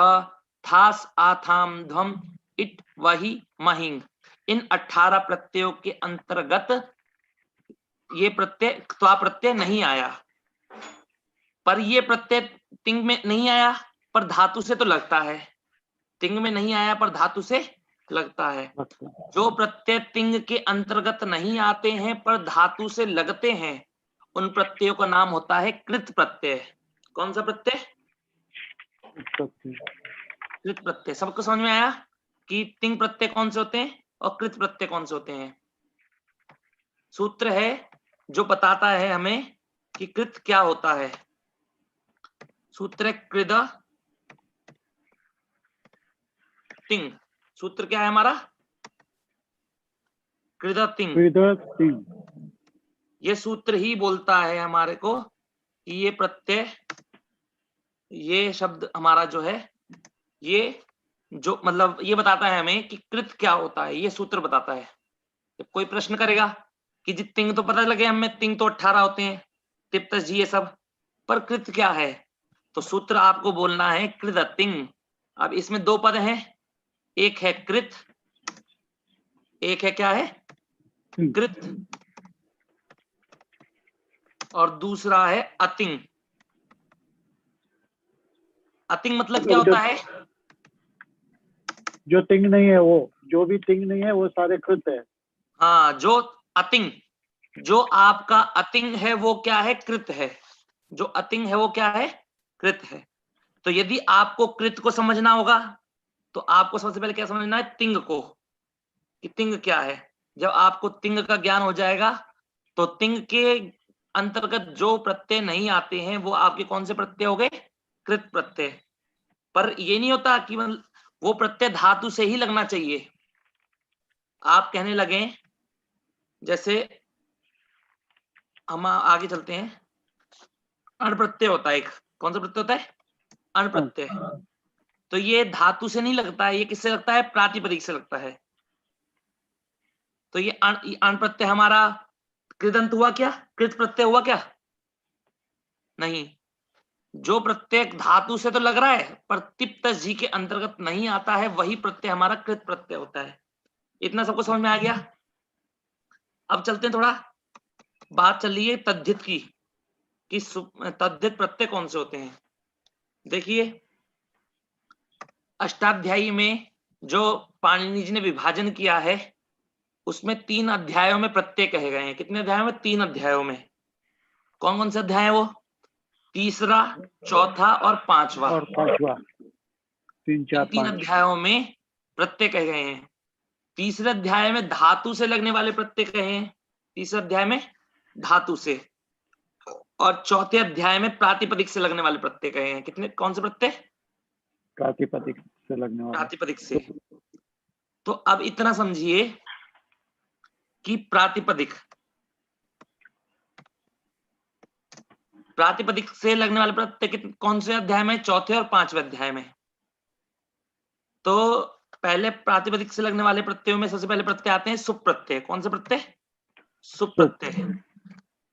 थास आथाम ध्वम इट वही महिंग। इन 18 प्रत्ययों के अंतर्गत ये प्रत्यय त्वा प्रत्यय नहीं आया। पर ये प्रत्यय तिंग में नहीं आया पर धातु से तो लगता है। तिंग में नहीं आया पर धातु से लगता है। जो प्रत्यय तिंग के अंतर्गत नहीं आते हैं पर धातु से लगते हैं, उन प्रत्ययों का नाम होता है कृत प्रत्यय। कौन सा प्रत्यय? कृत प्रत्यय। सबको समझ में आया कि तिंग प्रत्यय कौन से होते हैं और कृत प्रत्यय कौन से होते हैं? सूत्र है जो बताता है हमें कि कृत क्या होता है। सूत्र है कृद तिंग। सूत्र क्या है हमारा? कृद तिंग। ये सूत्र ही बोलता है हमारे को कि ये प्रत्यय, ये शब्द हमारा जो है, ये जो मतलब ये बताता है हमें कि कृत क्या होता है। ये सूत्र बताता है। जब कोई प्रश्न करेगा कि जी तिंग तो पता लगे हमें, तिंग तो 18 होते हैं, तिप्तस जी ये सब, पर कृत क्या है? तो सूत्र आपको बोलना है कृत तिंग। अब इसमें दो पद हैं, एक है कृत, एक है क्या है? कृत, और दूसरा है अतिंग। अतिंग मतलब क्या होता है? जो तिंग नहीं है, वो जो भी तिंग नहीं है वो सारे कृत है। हाँ, जो अतिंग, जो आपका अतिंग है वो क्या है? कृत है। जो अतिंग है वो क्या है? कृत है। तो यदि आपको कृत को समझना होगा तो आपको सबसे पहले क्या समझना है? तिंग को, कि तिंग क्या है। जब आपको तिंग का ज्ञान हो जाएगा तो तिंग के अंतर्गत जो प्रत्यय नहीं आते हैं वो आपके कौन से प्रत्यय हो गए? कृत प्रत्यय। पर ये नहीं होता कि वो प्रत्यय धातु से ही लगना चाहिए। आप कहने लगे, जैसे हम आगे चलते हैं, अण प्रत्यय होता है एक। कौन सा प्रत्यय होता है? अण प्रत्यय। तो ये धातु से नहीं लगता है, ये किससे लगता है? प्रातिपदिक से लगता है। तो ये अण प्रत्यय हमारा कृदंत हुआ क्या? कृत प्रत्यय हुआ क्या? नहीं। जो प्रत्यय धातु से तो लग रहा है पर तिप्तस जी के अंतर्गत नहीं आता है, वही प्रत्यय हमारा कृत प्रत्यय होता है। इतना सबको समझ में आ गया? अब चलते हैं, थोड़ा बात चल रही है तद्धित की, कि तद्धित प्रत्यय कौन से होते हैं। देखिए, अष्टाध्यायी में जो पाणिनि जी ने विभाजन किया है उसमें 3 अध्यायों में प्रत्यय कहे गए हैं। कितने अध्यायों में? 3 अध्यायों में। कौन कौन से अध्याय है वो? तीसरा, चौथा और पांचवा। और पांचवा, 3 4 3 5। अध्यायों में प्रत्यय कहे गए हैं। तीसरे अध्याय में धातु से लगने वाले प्रत्यय कहे हैं, तीसरे अध्याय में धातु से, और चौथे अध्याय में प्रातिपदिक से लगने वाले प्रत्यय कहे हैं। कितने, कौन से प्रत्यय? प्रातिपदिक से लगने वाला। प्रातिपदिक से। तो अब इतना समझिए कि प्रातिपदिक प्रातिपदिक से लगने वाले प्रत्यय कौन से अध्याय में? चौथे और 5वें अध्याय में। तो पहले प्रातिपदिक से लगने वाले प्रत्ययों में सबसे पहले प्रत्यय आते हैं सुप प्रत्यय। कौन से प्रत्यय? सुप प्रत्यय।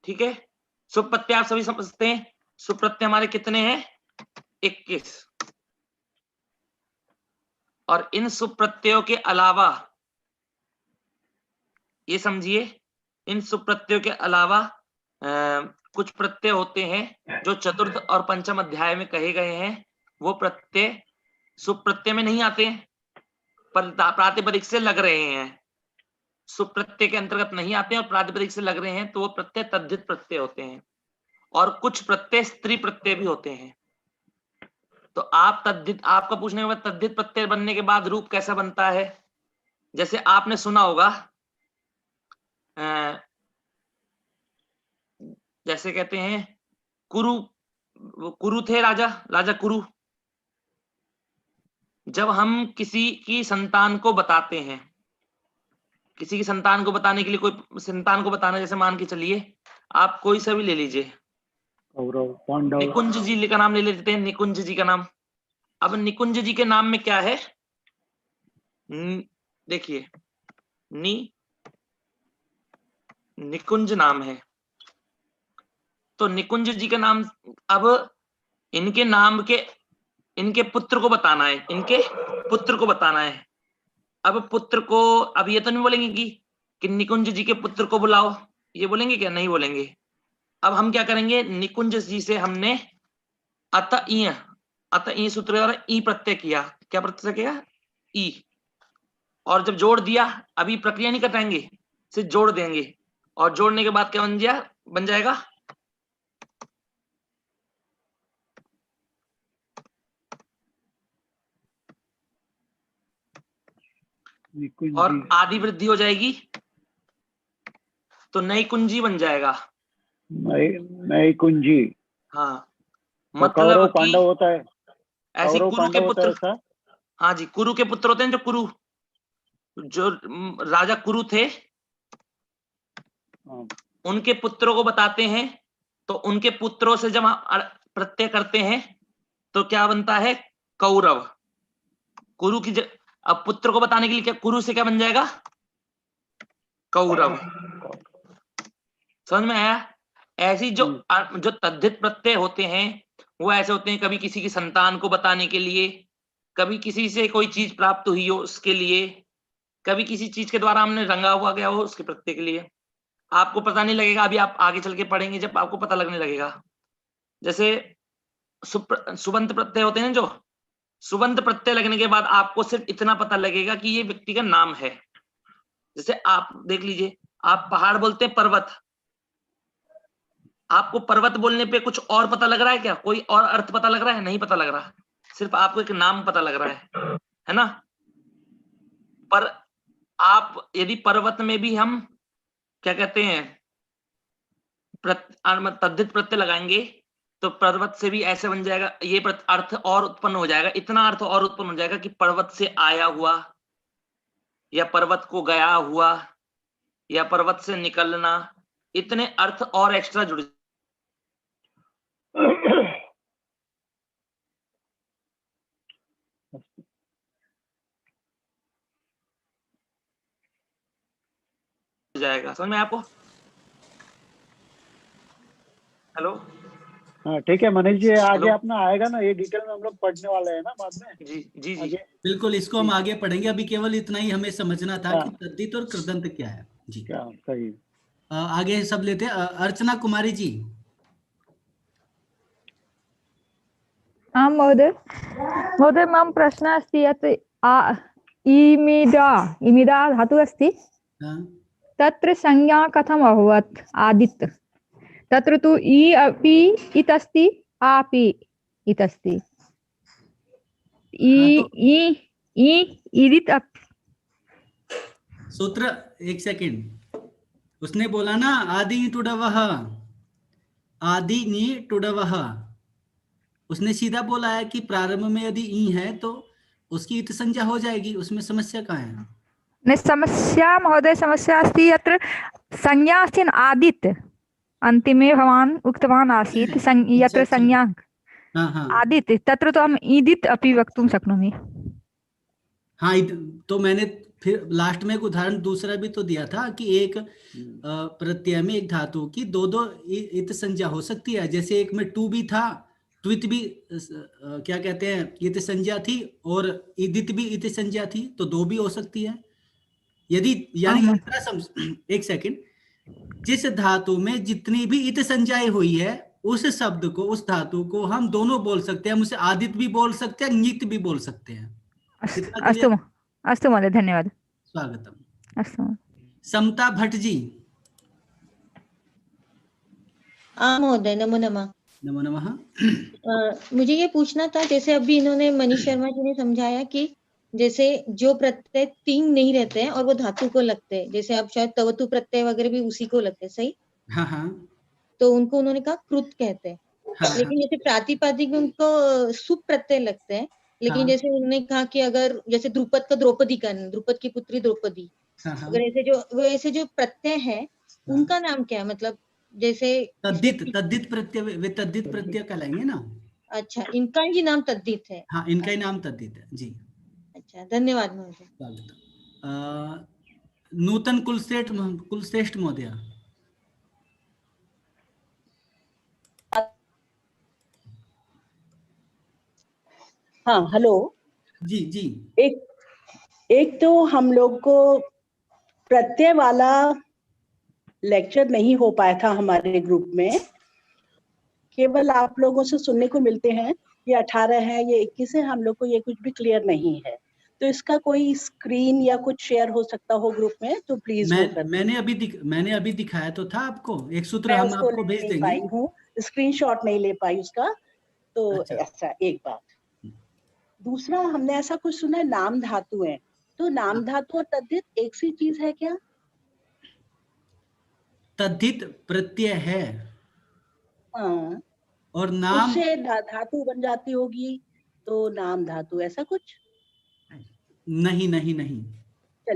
ठीक है, सुप प्रत्यय आप सभी समझते हैं। सुप प्रत्यय हमारे कितने हैं? 21। और इन सुप प्रत्ययों के अलावा ये समझिए, इन सुप प्रत्ययों के अलावा कुछ प्रत्यय होते हैं जो चतुर्थ और पंचम अध्याय में कहे गए हैं। वो प्रत्यय सुप प्रत्यय में नहीं आते हैं, पर प्रातिपदिक से लग रहे हैं। सुप प्रत्यय के अंतर्गत नहीं आते हैं और प्रातिपदिक से लग रहे हैं, तो वो प्रत्यय तद्धित प्रत्यय होते हैं। और कुछ प्रत्यय स्त्री प्रत्यय भी होते हैं। तो आप तद्धित, आपका पूछने के बाद तद्धित प्रत्यय बनने के बाद रूप कैसा बनता है? जैसे आपने सुना होगा, जैसे कहते हैं कुरु, कुरु थे राजा, राजा कुरु। जब हम किसी की संतान को बताते हैं, किसी की संतान को बताने के लिए, कोई संतान को बताना, जैसे मान के चलिए आप कोई सा भी ले लीजिए, कौरव, पांडव, निकुंज जी का नाम ले लेते हैं, निकुंज जी का नाम। अब निकुंज जी के नाम में क्या है? देखिए, निकुंज नाम है। तो निकुंज जी का नाम, अब इनके नाम के, इनके पुत्र को बताना है, इनके पुत्र को बताना है। अब पुत्र को, अब ये तो नहीं बोलेंगे कि निकुंज जी के पुत्र को बुलाओ, ये बोलेंगे क्या? नहीं बोलेंगे। अब हम क्या करेंगे? निकुंज जी से हमने अत ई सूत्र द्वारा ई प्रत्यय किया। क्या प्रत्यय किया? ई। और जब जोड़ दिया, अभी प्रक्रिया नहीं कराएंगे, सिर्फ जोड़ देंगे। और जोड़ने के बाद क्या बन जाएगा? और आदि वृद्धि हो जाएगी, तो नई कुंजी बन जाएगा। नई कुंजी। हाँ, तो मतलब कौरव पांडव होता है, ऐसी कौरव कुरु के पांडव होता है पुत्र। ऐसा? हाँ जी, कुरु के पुत्र होते हैं, जो कुरु, जो राजा कुरु थे, हाँ। उनके पुत्रों को बताते हैं। तो उनके पुत्रों से जब हम प्रत्यय करते हैं तो क्या बनता है? कौरव। कुरु की अब पुत्र को बताने के लिए क्या, कुरु से क्या बन जाएगा? कौरव। समझ में आया? ऐसी जो तद्धित प्रत्यय होते हैं वो ऐसे होते हैं, कभी किसी की संतान को बताने के लिए, कभी किसी से कोई चीज प्राप्त हुई हो उसके लिए, कभी किसी चीज के द्वारा हमने रंगा हुआ गया हो उसके प्रत्यय के लिए। आपको पता नहीं लगेगा, अभी आप आगे चल के पढ़ेंगे जब आपको पता लगने लगेगा। जैसे सुबंत प्रत्यय होते हैं, जो सुबंत प्रत्यय लगने के बाद आपको सिर्फ इतना पता लगेगा कि ये व्यक्ति का नाम है। जैसे आप देख लीजिए, आप पहाड़ बोलते हैं पर्वत, आपको पर्वत बोलने पे कुछ और पता लग रहा है क्या? कोई और अर्थ पता लग रहा है? नहीं पता लग रहा, सिर्फ आपको एक नाम पता लग रहा है ना? पर आप यदि पर्वत में भी हम क्या कहते हैं, तद्धित प्रत्यय लगाएंगे तो पर्वत से भी ऐसे बन जाएगा, ये अर्थ और उत्पन्न हो जाएगा, इतना अर्थ और उत्पन्न हो जाएगा कि पर्वत से आया हुआ, या पर्वत को गया हुआ, या पर्वत से निकलना, इतने अर्थ और एक्स्ट्रा जुड़ जाएगा। समझ में आपको? हेलो, हाँ ठीक है मनीष जी, आगे अपना आएगा ना, ये डिटेल में हम लोग पढ़ने वाले हैं ना बाद में। जी जी जी, आगे बिल्कुल, इसको हम आगे पढ़ेंगे। अभी केवल इतना ही हमें समझना था हाँ। कि तद्धित और कृदंत क्या है। जी, क्या सही। आगे सब लेते हैं। अर्चना कुमारी जी। आं महोदय, मम प्रश्नः अस्ति यत् इमिदा धातुः अस्ति, तत्र संज्ञा कथम् अभवत्? आदित्, तत्र तु इ अपि इत् अस्ति, आपि इत् अस्ति। इदित् सूत्र, एक सेकंड, उसने बोला ना आदि टुडवः, आदि नी टुडवः, उसने सीधा बोला है कि प्रारंभ में यदि ई है तो उसकी इत संज्ञा हो जाएगी। उसमें समस्या कहाँ है? न समस्या महोदय, समस्या अस्ति यत्र संज्ञा अस्ति आदित्, अन्तिमे भवान् उक्तवान् आसीत् यत्र संज्ञा आदित् तत्र तो हम ईदित् अपि वक्तुं शक्नोमि। हाँ, तो मैंने फिर लास्ट में एक उदाहरण दूसरा भी तो दिया था कि एक प्रत्यय में एक धातु की दो इत संज्ञा हो सकती है। जैसे एक में टू भी था, ट्वित भी क्या कहते हैं इत संज्ञा थी, और ईदित भी इत संज्ञा थी, तो दो भी हो सकती है। यदि यानी एक सेकंड, जिस धातु में जितनी भी इत संज्ञाएं हुई है उस शब्द को, उस धातु को हम दोनों बोल सकते हैं। हम उसे आदित भी बोल सकते हैं, ङित भी बोल सकते हैं। अस्तु अस्तु महोदय, धन्यवाद। स्वागतम। अस्तु समता भट्ट जी। महोदय नमो नमः। नमो नमः। मुझे ये पूछना था, जैसे अभी इन्होंने मनीष शर्मा जी ने समझाया कि जैसे जो प्रत्यय तीन नहीं रहते हैं और वो धातु को लगते हैं, जैसे अब शायद तवतु प्रत्यय वगैरह भी उसी को लगते हैं, सही? हाँ हाँ। तो उनको उन्होंने कहा कृत कहते हैं। हाँ, लेकिन जैसे प्रातिपदिक में उनको सुप प्रत्यय लगते हैं। लेकिन हाँ, जैसे उन्होंने कहा कि अगर जैसे द्रुपद का द्रौपदी का, द्रुपद की पुत्री द्रौपदी, हाँ, हाँ, अगर ऐसे जो प्रत्यय है उनका नाम क्या है? मतलब जैसे तद्दित प्रत्यय, वे तद्दित प्रत्यय कहलाएंगे ना। अच्छा, इनका ही नाम तद्दित है। हाँ, इनका ही नाम तद्दित है जी। अच्छा, धन्यवाद महोदय। स्वागतम। नूतन कुलश्रेष्ठ महोदय। हाँ, हेलो जी जी। एक तो हम लोग को प्रत्यय वाला लेक्चर नहीं हो पाया था हमारे ग्रुप में, केवल आप लोगों से सुनने को मिलते हैं ये 18 है, ये 21 है, हम लोग को ये कुछ भी क्लियर नहीं है। तो इसका कोई स्क्रीन या कुछ शेयर हो सकता हो ग्रुप में तो प्लीज वो कर। मैंने अभी दिखाया तो था आपको एक सूत्र, मैं हम उसको आपको भेज नहीं देंगे। पाई हूँ, स्क्रीनशॉट नहीं ले पाई उसका। तो अच्छा। ऐसा एक बात। दूसरा, हमने ऐसा कुछ सुना है नाम धातु है, तो नाम धातु और तद्धित एक सी चीज है क्या? तद्धित प्रत्यय है हाँ, और नाम उससे धातु बन जाती होगी, तो नाम धातु ऐसा कुछ? नहीं नहीं नहीं।